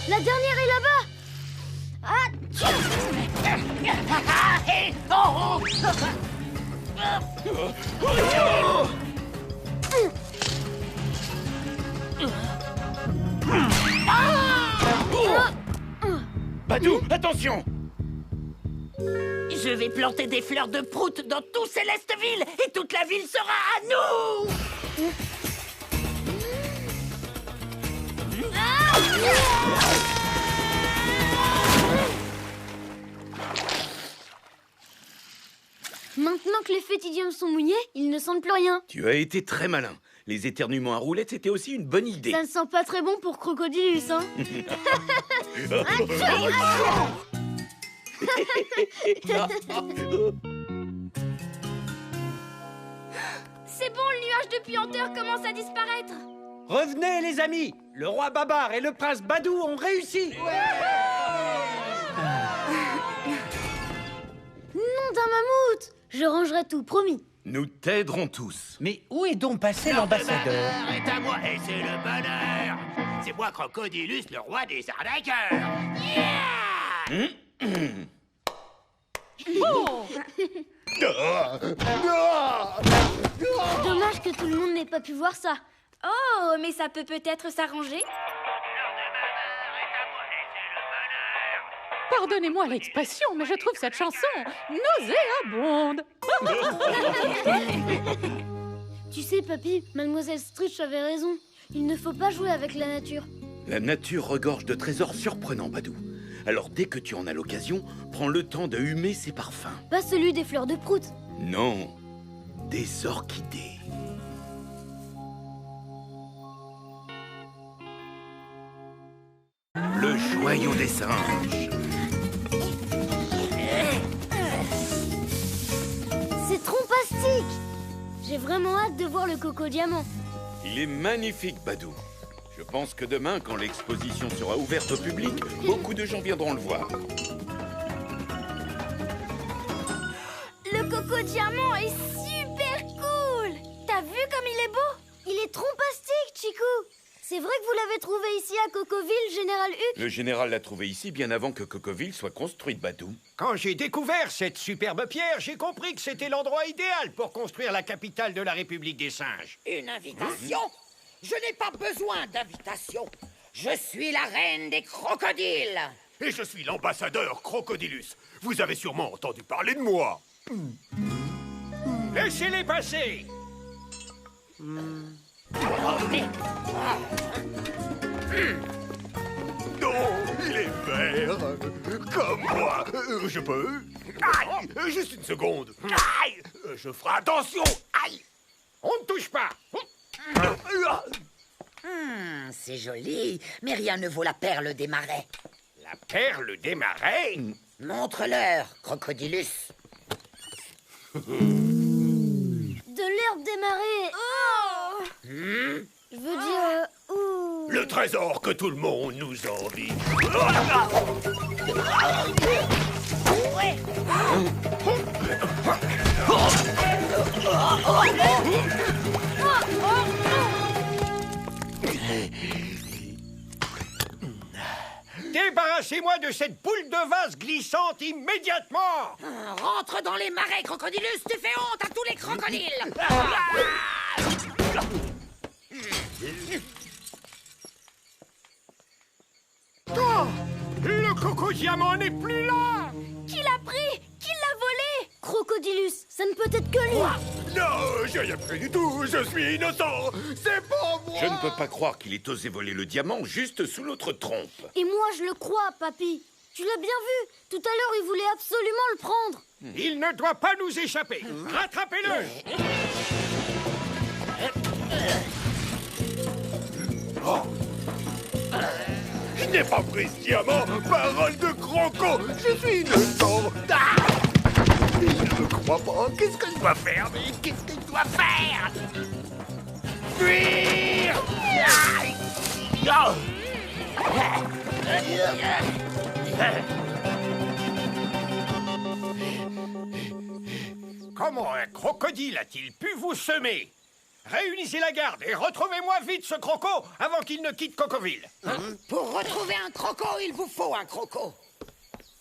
La dernière est là-bas. Badou, attention! Je vais planter des fleurs de prout dans tout Célesteville et toute la ville sera à nous! Maintenant que les fétidiums sont mouillés, ils ne sentent plus rien. Tu as été très malin. Les éternuements à roulettes, c'était aussi une bonne idée. Ça ne sent pas très bon pour Crocodilus, hein. C'est bon, le nuage de puanteur commence à disparaître. Revenez, les amis! Le roi Babar et le prince Badou ont réussi! Nom d'un mammouth! Je rangerai tout, promis. Nous t'aiderons tous. Mais où est donc passé l'ambassadeur? Est à moi et c'est le bonheur! C'est moi, Crocodilus, le roi des arnaqueurs! Yeah! Dommage que tout le monde n'ait pas pu voir ça. Oh, mais ça peut peut-être s'arranger. Pardonnez-moi l'expression, mais je trouve cette chanson nauséabonde. Tu sais, papy, Mademoiselle Stritch avait raison. Il ne faut pas jouer avec la nature. La nature regorge de trésors surprenants, Badou. Alors dès que tu en as l'occasion, prends le temps de humer ses parfums. Pas celui des fleurs de prout. Non, des orchidées. Le joyau des singes. C'est trompastique. J'ai vraiment hâte de voir le coco diamant. Il est magnifique, Badou. Je pense que demain, quand l'exposition sera ouverte au public, beaucoup de gens viendront le voir. Le coco diamant est super cool. T'as vu comme il est beau? Il est trompastique, Chikou. C'est vrai que vous l'avez trouvé ici à Cocoville, Général Huck? Le général l'a trouvé ici bien avant que Cocoville soit construite, Badou. Quand j'ai découvert cette superbe pierre, j'ai compris que c'était l'endroit idéal pour construire la capitale de la République des singes. Une invitation? Je n'ai pas besoin d'invitation. Je suis la reine des crocodiles. Et je suis l'ambassadeur Crocodilus. Vous avez sûrement entendu parler de moi. Laissez-les passer. Non, il est vert. Comme moi. Je peux? Aïe! Juste une seconde. Aïe! Je ferai attention. Aïe! On ne touche pas. C'est joli, mais rien ne vaut la perle des marais. La perle des marais? Montre-leur, Crocodilus. De l'herbe des marais. Oh! Je veux dire, où? Le trésor que tout le monde nous envie. Débarrassez-moi de cette boule de vase glissante immédiatement! Rentre dans les marais, Crocodilus, tu fais honte à tous les crocodiles! Oh! Le coco diamant n'est plus là! Qui l'a pris? Qui l'a volé? Crocodilus, ça ne peut être que lui. Non, j'ai rien pris du tout. Je suis innocent. C'est pas moi. Je ne peux pas croire qu'il ait osé voler le diamant juste sous notre trompe. Et moi, je le crois, papy. Tu l'as bien vu. Tout à l'heure, il voulait absolument le prendre. Il ne doit pas nous échapper. Rattrapez-le! Je n'ai pas pris ce diamant. Parole de croco. Je suis innocent. Ah! Il ne me croit pas. Qu'est-ce que je dois faire? Mais qu'est-ce que je dois faire? fuir! Comment un crocodile a-t-il pu vous semer? Réunissez la garde et retrouvez-moi vite ce croco avant qu'il ne quitte Cocoville. Pour retrouver un croco, il vous faut un croco.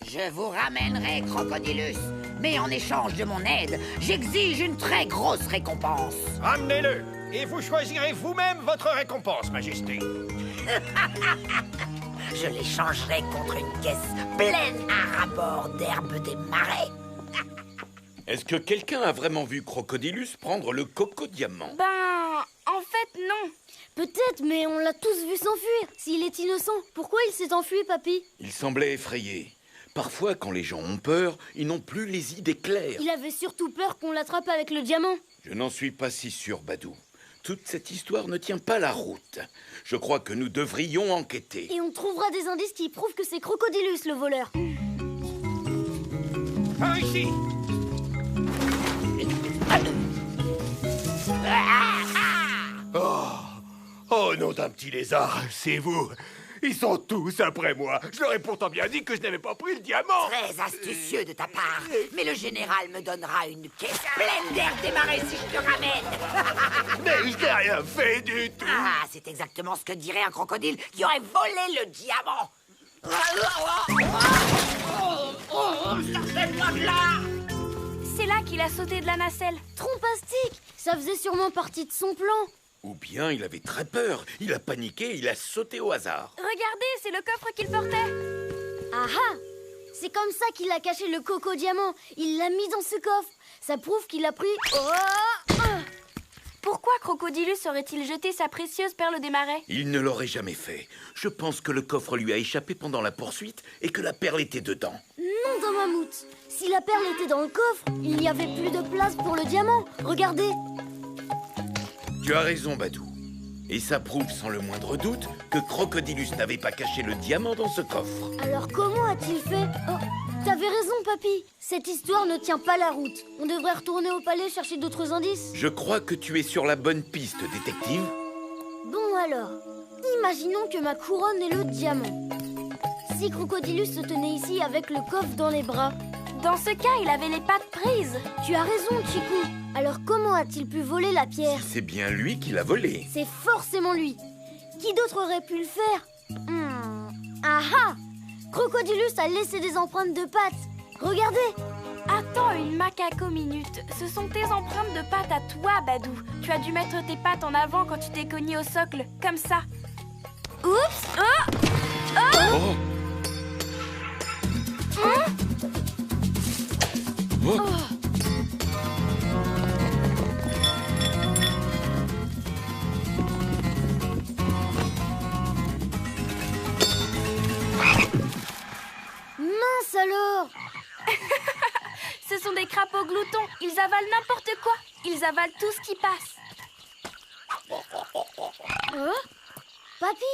Je vous ramènerai Crocodilus, mais en échange de mon aide, j'exige une très grosse récompense. Ramenez-le, et vous choisirez vous-même votre récompense, Majesté. Je l'échangerai contre une caisse pleine à rabord d'herbes des marais. Est-ce que quelqu'un a vraiment vu Crocodilus prendre le coco diamant? Ben, en fait, non. Peut-être, mais on l'a tous vu s'enfuir. S'il est innocent, pourquoi il s'est enfui, papy? Il semblait effrayé. Parfois, quand les gens ont peur, ils n'ont plus les idées claires. Il avait surtout peur qu'on l'attrape avec le diamant. Je n'en suis pas si sûr, Badou. Toute cette histoire ne tient pas la route. Je crois que nous devrions enquêter. Et on trouvera des indices qui prouvent que c'est Crocodilus, le voleur. Par ici. Oh, nom d'un petit lézard, c'est vous. Ils sont tous après moi. Je leur ai pourtant bien dit que je n'avais pas pris le diamant. Très astucieux de ta part. Mais le général me donnera une caisse pleine d'herbes des marais si je te ramène. Mais je n'ai rien fait du tout. Ah, c'est exactement ce que dirait un crocodile qui aurait volé le diamant. Sortez-moi de là! C'est là qu'il a sauté de la nacelle. Trompastique! Ça faisait sûrement partie de son plan. Ou bien il avait très peur. Il a paniqué, il a sauté au hasard. Regardez, c'est le coffre qu'il portait. Ah ah! C'est comme ça qu'il a caché le coco diamant. Il l'a mis dans ce coffre. Ça prouve qu'il a pris... Oh! Pourquoi Crocodilus aurait-il jeté sa précieuse perle des marais? Il ne l'aurait jamais fait. Je pense que le coffre lui a échappé pendant la poursuite et que la perle était dedans. Non, dans Mammouth. Si la perle était dans le coffre, il n'y avait plus de place pour le diamant. Regardez. Tu as raison, Badou. Et ça prouve sans le moindre doute que Crocodilus n'avait pas caché le diamant dans ce coffre. Alors comment a-t-il fait? Oh, t'avais raison, papy. Cette histoire ne tient pas la route. On devrait retourner au palais chercher d'autres indices. Je crois que tu es sur la bonne piste, détective. Bon alors, imaginons que ma couronne est le diamant. Si Crocodilus se tenait ici avec le coffre dans les bras... Dans ce cas, il avait les pattes prises. Tu as raison, Chikou. Alors comment a-t-il pu voler la pierre? C'est bien lui qui l'a volée. C'est forcément lui. Qui d'autre aurait pu le faire? Ah ah! Crocodilus a laissé des empreintes de pattes. Regardez! Attends une macaco minute. Ce sont tes empreintes de pattes à toi, Badou. Tu as dû mettre tes pattes en avant quand tu t'es cogné au socle, comme ça. Oups! Oh! Oh! Oh! Hein? Oh! Mince alors! Ce sont des crapauds gloutons. Ils avalent n'importe quoi. Ils avalent tout ce qui passe. Hein? Papy,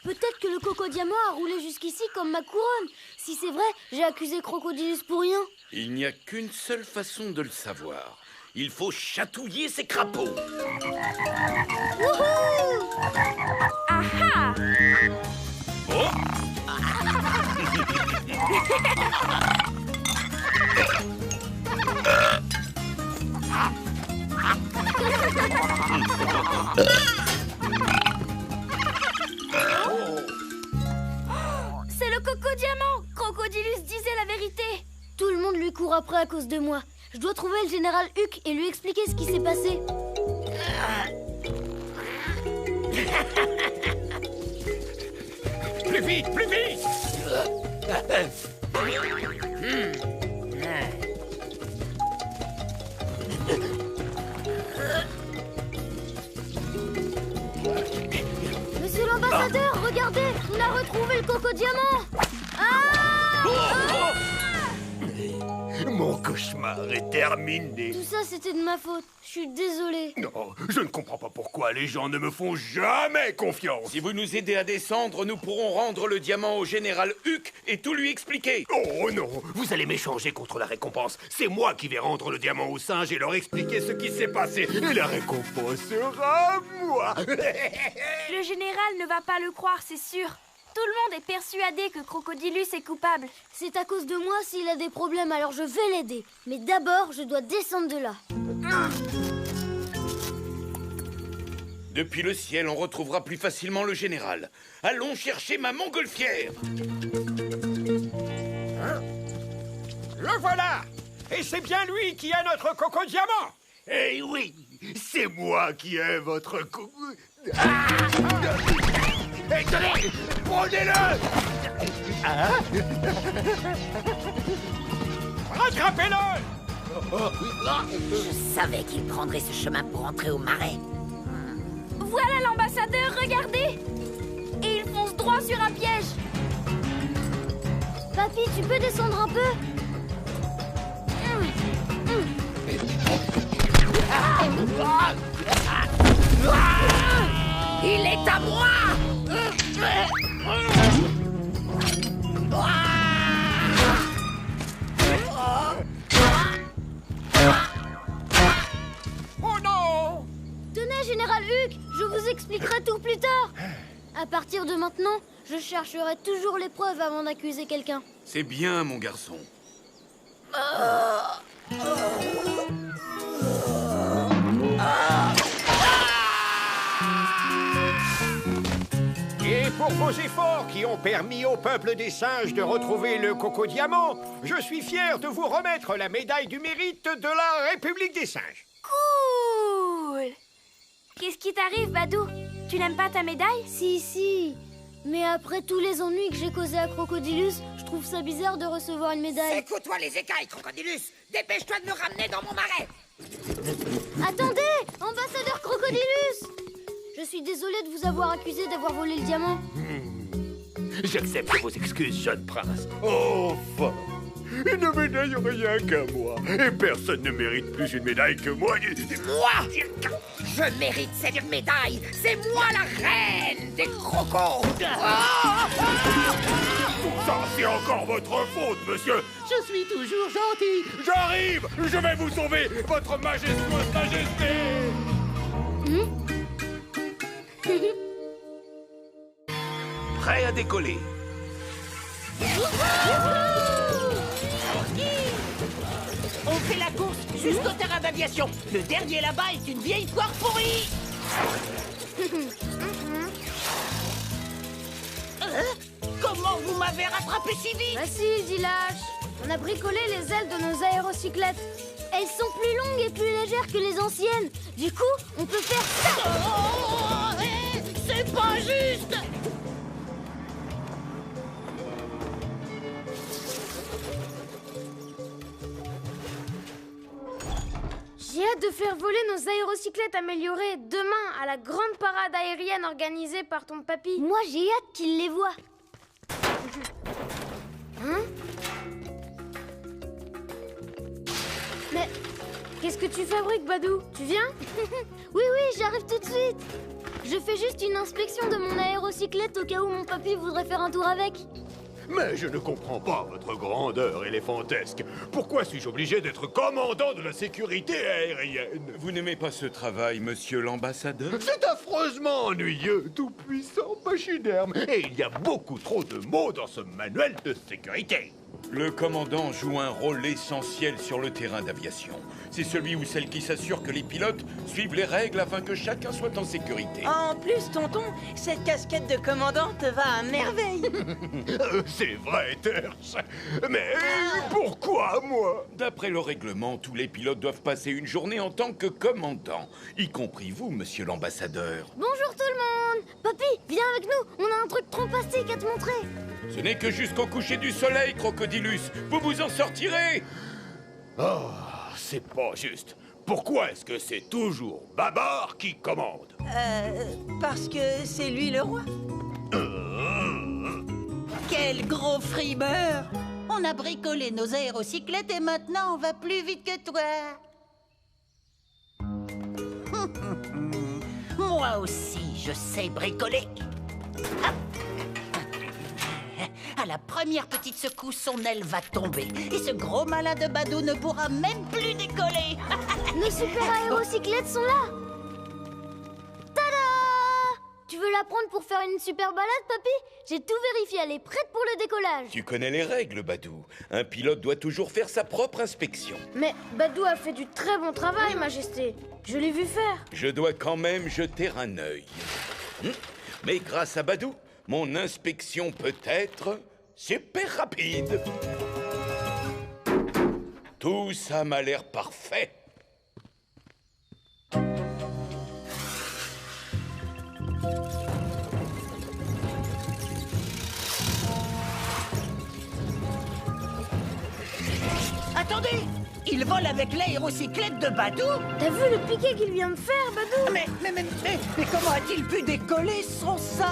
peut-être que le coco diamant a roulé jusqu'ici comme ma couronne. Si c'est vrai, j'ai accusé Crocodilus pour rien. Il n'y a qu'une seule façon de le savoir. Il faut chatouiller ces crapauds. Wouhou! Ah ah! Oh! C'est le coco diamant! Crocodilus disait la vérité. Tout le monde lui court après à cause de moi. Je dois trouver le général Huck et lui expliquer ce qui s'est passé. Plus vite, plus vite! Monsieur l'ambassadeur, regardez! On a retrouvé le coco diamant! Ah! Mon cauchemar est terminé. Tout ça, c'était de ma faute. Je suis désolée. Non, je ne comprends pas pourquoi les gens ne me font jamais confiance. Si vous nous aidez à descendre, nous pourrons rendre le diamant au général Huck et tout lui expliquer. Oh non, vous allez m'échanger contre la récompense. C'est moi qui vais rendre le diamant aux singes et leur expliquer ce qui s'est passé. Et la récompense sera à moi. Le général ne va pas le croire, c'est sûr. Tout le monde est persuadé que Crocodilus est coupable. C'est à cause de moi s'il a des problèmes, alors je vais l'aider. Mais d'abord, je dois descendre de là. Depuis le ciel, on retrouvera plus facilement le général. Allons chercher ma montgolfière. Le voilà! Et c'est bien lui qui a notre coco diamant! Eh oui, c'est moi qui ai votre Hey, tenez! Prenez-le! Rattrapez-le! Je savais qu'il prendrait ce chemin pour entrer au marais. Voilà l'ambassadeur, regardez! Et il fonce droit sur un piège. Papy, tu peux descendre un peu? Il est à moi! Oh non! Tenez, Général Huck, je vous expliquerai tout plus tard. À partir de maintenant, je chercherai toujours les preuves avant d'accuser quelqu'un. C'est bien, mon garçon. Et pour vos efforts qui ont permis au peuple des singes de retrouver le coco diamant, je suis fier de vous remettre la médaille du mérite de la République des singes. Cool! Qu'est-ce qui t'arrive, Badou? Tu n'aimes pas ta médaille? Si. Mais après tous les ennuis que j'ai causés à Crocodilus, je trouve ça bizarre de recevoir une médaille. Secoue-toi les écailles, Crocodilus! Dépêche-toi de me ramener dans mon marais! Attendez! Ambassadeur Crocodilus! Je suis désolée de vous avoir accusé d'avoir volé le diamant. J'accepte vos excuses, jeune prince. Enfin! Une médaille rien qu'à moi. Et personne ne mérite plus une médaille que moi. Moi! Je mérite cette médaille! C'est moi la reine des crocos! Tout ça, c'est encore votre faute, monsieur. Je suis toujours gentil. J'arrive! Je vais vous sauver, votre majestueuse majesté! Prêt à décoller. On fait la course jusqu'au terrain d'aviation. Le dernier là-bas est une vieille poire pourrie. Comment vous m'avez rattrapé si vite? Facile, Dilache. On a bricolé les ailes de nos aérocyclettes. Elles sont plus longues et plus légères que les anciennes. Du coup, on peut faire ça. C'est pas juste. J'ai hâte de faire voler nos aérocyclettes améliorées demain à la grande parade aérienne organisée par ton papy. Moi, j'ai hâte qu'il les voie. Hein? Mais qu'est-ce que tu fabriques, Badou? Tu viens? Oui, j'arrive tout de suite. Je fais juste une inspection de mon aérocyclette au cas où mon papy voudrait faire un tour avec. Mais je ne comprends pas votre grandeur éléphantesque. Pourquoi suis-je obligé d'être commandant de la sécurité aérienne? Vous n'aimez pas ce travail, monsieur l'ambassadeur? C'est affreusement ennuyeux, tout-puissant pachyderme. Et il y a beaucoup trop de mots dans ce manuel de sécurité. Le commandant joue un rôle essentiel sur le terrain d'aviation. C'est celui ou celle qui s'assure que les pilotes suivent les règles afin que chacun soit en sécurité. En plus, tonton, cette casquette de commandant te va à merveille. C'est vrai, Terche. Mais pourquoi moi? D'après le règlement, tous les pilotes doivent passer une journée en tant que commandant, y compris vous, monsieur l'ambassadeur. Bonjour tout le monde. Papy, viens avec nous. On a un truc fantastique à te montrer. Ce n'est que jusqu'au coucher du soleil, Crocodilus. Vous vous en sortirez. Oh, c'est pas juste. Pourquoi est-ce que c'est toujours Babar qui commande? Parce que c'est lui le roi. Quel gros frimeur! On On a bricolé nos aérocyclettes et maintenant on va plus vite que toi. Moi aussi, je sais bricoler. Hop. À la première petite secousse, son aile va tomber. Et ce gros malin de Badou ne pourra même plus décoller. Nos super aérocyclettes sont là. Tada! Tu veux la prendre pour faire une super balade, papy? J'ai tout vérifié, elle est prête pour le décollage. Tu connais les règles, Badou. Un pilote doit toujours faire sa propre inspection. Mais Badou a fait du très bon travail, Majesté. Je l'ai vu faire. Je dois quand même jeter un œil. Mais grâce à Badou, mon inspection peut être super rapide. Tout ça m'a l'air parfait. Attendez! Il vole avec l'aérocyclette de Badou? T'as vu le piqué qu'il vient de faire, Badou? Mais comment a-t-il pu décoller sans ça?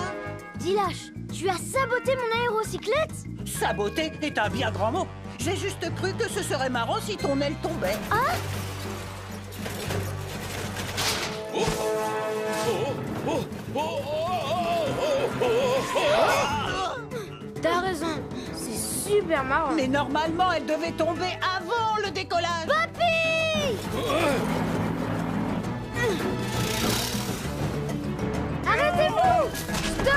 Dilash, tu as saboté mon aérocyclette? Saboter est un bien grand mot. J'ai juste cru que ce serait marrant si ton aile tombait. Hein? T'as raison, c'est super marrant. Mais normalement, elle devait tomber avant le décollage. Papy! Arrêtez-vous! Stop!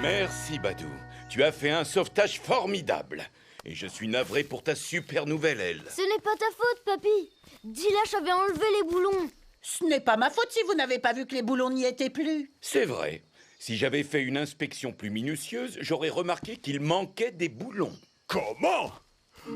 Merci, Badou. Tu as fait un sauvetage formidable. Et je suis navré pour ta super nouvelle aile. Ce n'est pas ta faute, papy. Dilash avait enlevé les boulons. Ce n'est pas ma faute si vous n'avez pas vu que les boulons n'y étaient plus. C'est vrai. Si j'avais fait une inspection plus minutieuse, j'aurais remarqué qu'il manquait des boulons. Comment?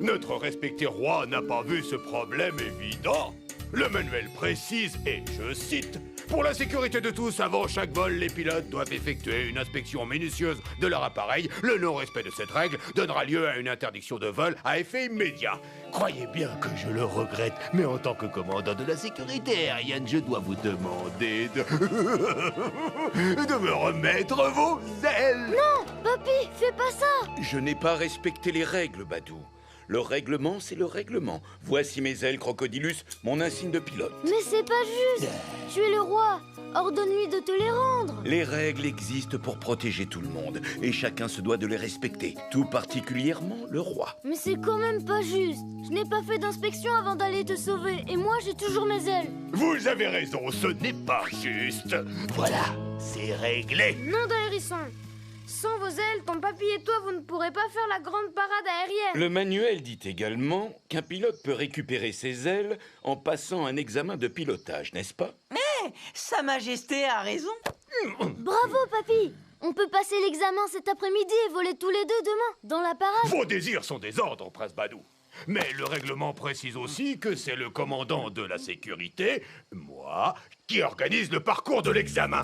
Notre respecté roi n'a pas vu ce problème évident. Le manuel précise, et je cite, « Pour la sécurité de tous, avant chaque vol, les pilotes doivent effectuer une inspection minutieuse de leur appareil. Le non-respect de cette règle donnera lieu à une interdiction de vol à effet immédiat. » Croyez bien que je le regrette, mais en tant que commandant de la sécurité aérienne, je dois vous demander de... de me remettre vos ailes. Non, papy, fais pas ça. Je n'ai pas respecté les règles, Badou. Le règlement, c'est le règlement. Voici mes ailes, Crocodilus, mon insigne de pilote. Mais c'est pas juste. Tu es le roi. Ordonne-lui de te les rendre. Les règles existent pour protéger tout le monde, et chacun se doit de les respecter, tout particulièrement le roi. Mais c'est quand même pas juste. Je n'ai pas fait d'inspection avant d'aller te sauver, et moi j'ai toujours mes ailes. Vous avez raison, ce n'est pas juste. Voilà, c'est réglé. Non d'Hérisson. Sans vos ailes, ton papy et toi, vous ne pourrez pas faire la grande parade aérienne. Le manuel dit également qu'un pilote peut récupérer ses ailes en passant un examen de pilotage, n'est-ce pas? Mais Sa Majesté a raison. Bravo, papy. On peut passer l'examen cet après-midi et voler tous les deux demain, dans la parade. Vos désirs sont des ordres, Prince Badou. Mais le règlement précise aussi que c'est le commandant de la sécurité, moi, qui organise le parcours de l'examen.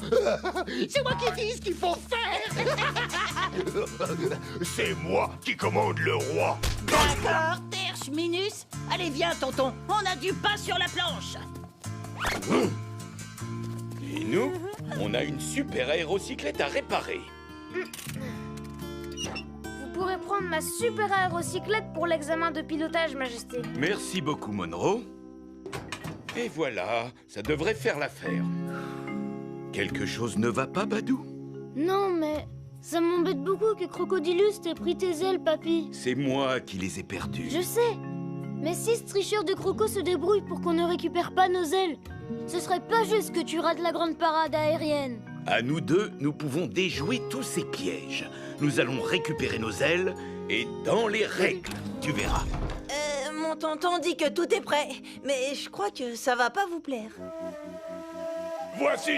C'est moi qui dis ce qu'il faut faire. C'est moi qui commande le roi. D'accord, Terche, Minus. Allez, viens, tonton. On a du pain sur la planche. Et nous, on a une super aérocyclette à réparer. Vous pourrez prendre ma super aérocyclette pour l'examen de pilotage, Majesté. Merci beaucoup, Monroe. Et voilà, ça devrait faire l'affaire. Quelque chose ne va pas, Badou? Non, mais ça m'embête beaucoup que Crocodilus t'ait pris tes ailes, papy. C'est moi qui les ai perdues. Je sais. Mais si ce tricheur de Croco se débrouille pour qu'on ne récupère pas nos ailes, ce serait pas juste que tu rates la grande parade aérienne. À nous deux, nous pouvons déjouer tous ces pièges. Nous allons récupérer nos ailes et dans les règles, tu verras. Mon tonton dit que tout est prêt, mais je crois que ça va pas vous plaire. Voici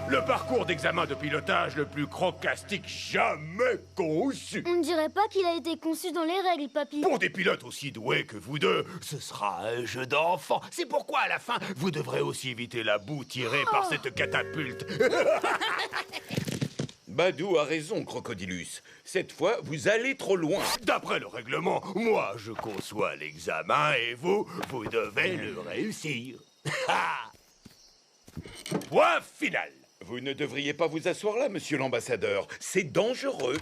le parcours d'examen de pilotage le plus crocastique jamais conçu. On ne dirait pas qu'il a été conçu dans les règles, papy. Pour des pilotes aussi doués que vous deux, ce sera un jeu d'enfant. C'est pourquoi, à la fin, vous devrez aussi éviter la boue tirée par cette catapulte. Badou a raison, Crocodilus. Cette fois, vous allez trop loin. D'après le règlement, moi, je conçois l'examen et vous devez le réussir. Point final. Vous ne devriez pas vous asseoir là, monsieur l'ambassadeur. C'est dangereux.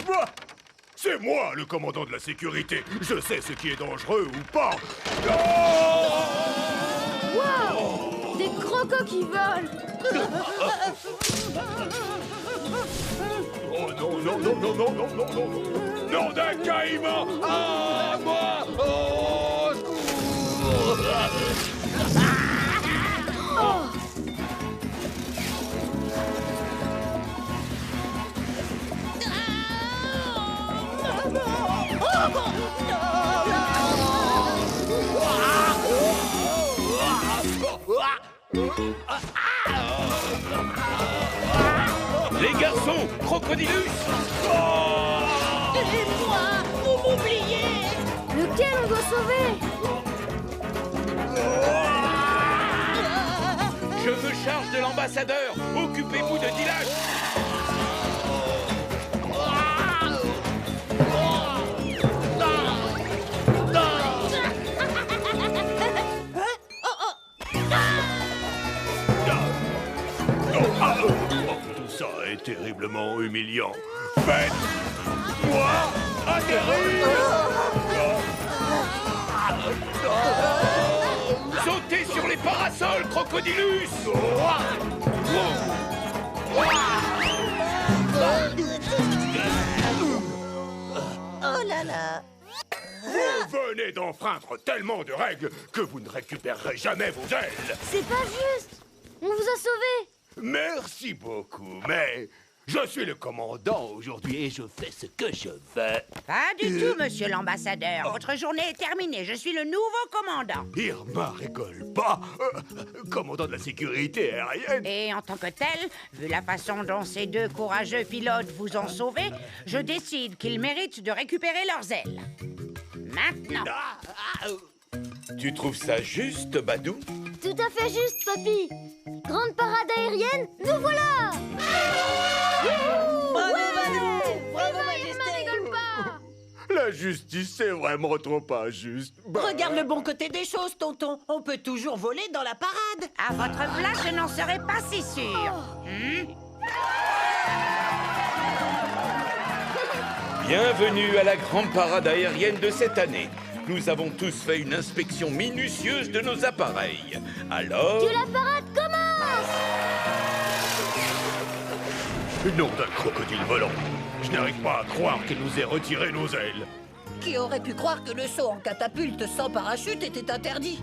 C'est moi, le commandant de la sécurité. Je sais ce qui est dangereux ou pas. Wow! Des crocos qui volent! Oh non, non, non, non, non, non, non, non, non. Nom d'un caïman! Ah, moi! Oh, secours! Oh! Les garçons, Crocodilus! Aidez-moi! Vous m'oubliez! Lequel on doit sauver? Je me charge de l'ambassadeur. Occupez-vous de Dilac. Tout ça est terriblement humiliant. Faites-moi atterrir! Sautez sur les parasols, Crocodilus! Oh là là! Vous venez d'enfreindre tellement de règles que vous ne récupérerez jamais vos ailes. C'est pas juste! On vous a sauvés! Merci beaucoup, mais je suis le commandant aujourd'hui et je fais ce que je veux. Pas du tout, monsieur l'ambassadeur. Votre journée est terminée. Je suis le nouveau commandant. Irma rigole pas. Commandant de la sécurité aérienne. Et en tant que tel, vu la façon dont ces deux courageux pilotes vous ont sauvés, je décide qu'ils méritent de récupérer leurs ailes. Maintenant. Tu trouves ça juste, Badou? Tout à fait juste, papy! Grande parade aérienne, nous voilà! Bravo, Ouais! Badou! Bravo, Irma Majesté! rigole pas! La justice, c'est vraiment trop injuste. Regarde le bon côté des choses, tonton. On peut toujours voler dans la parade. À votre place, je n'en serais pas si sûre. Bienvenue à la grande parade aérienne de cette année. Nous avons tous fait une inspection minutieuse de nos appareils. Alors... Que la parade commence! Nom d'un crocodile volant. Je n'arrive pas à croire qu'il nous ait retiré nos ailes. Qui aurait pu croire que le saut en catapulte sans parachute était interdit?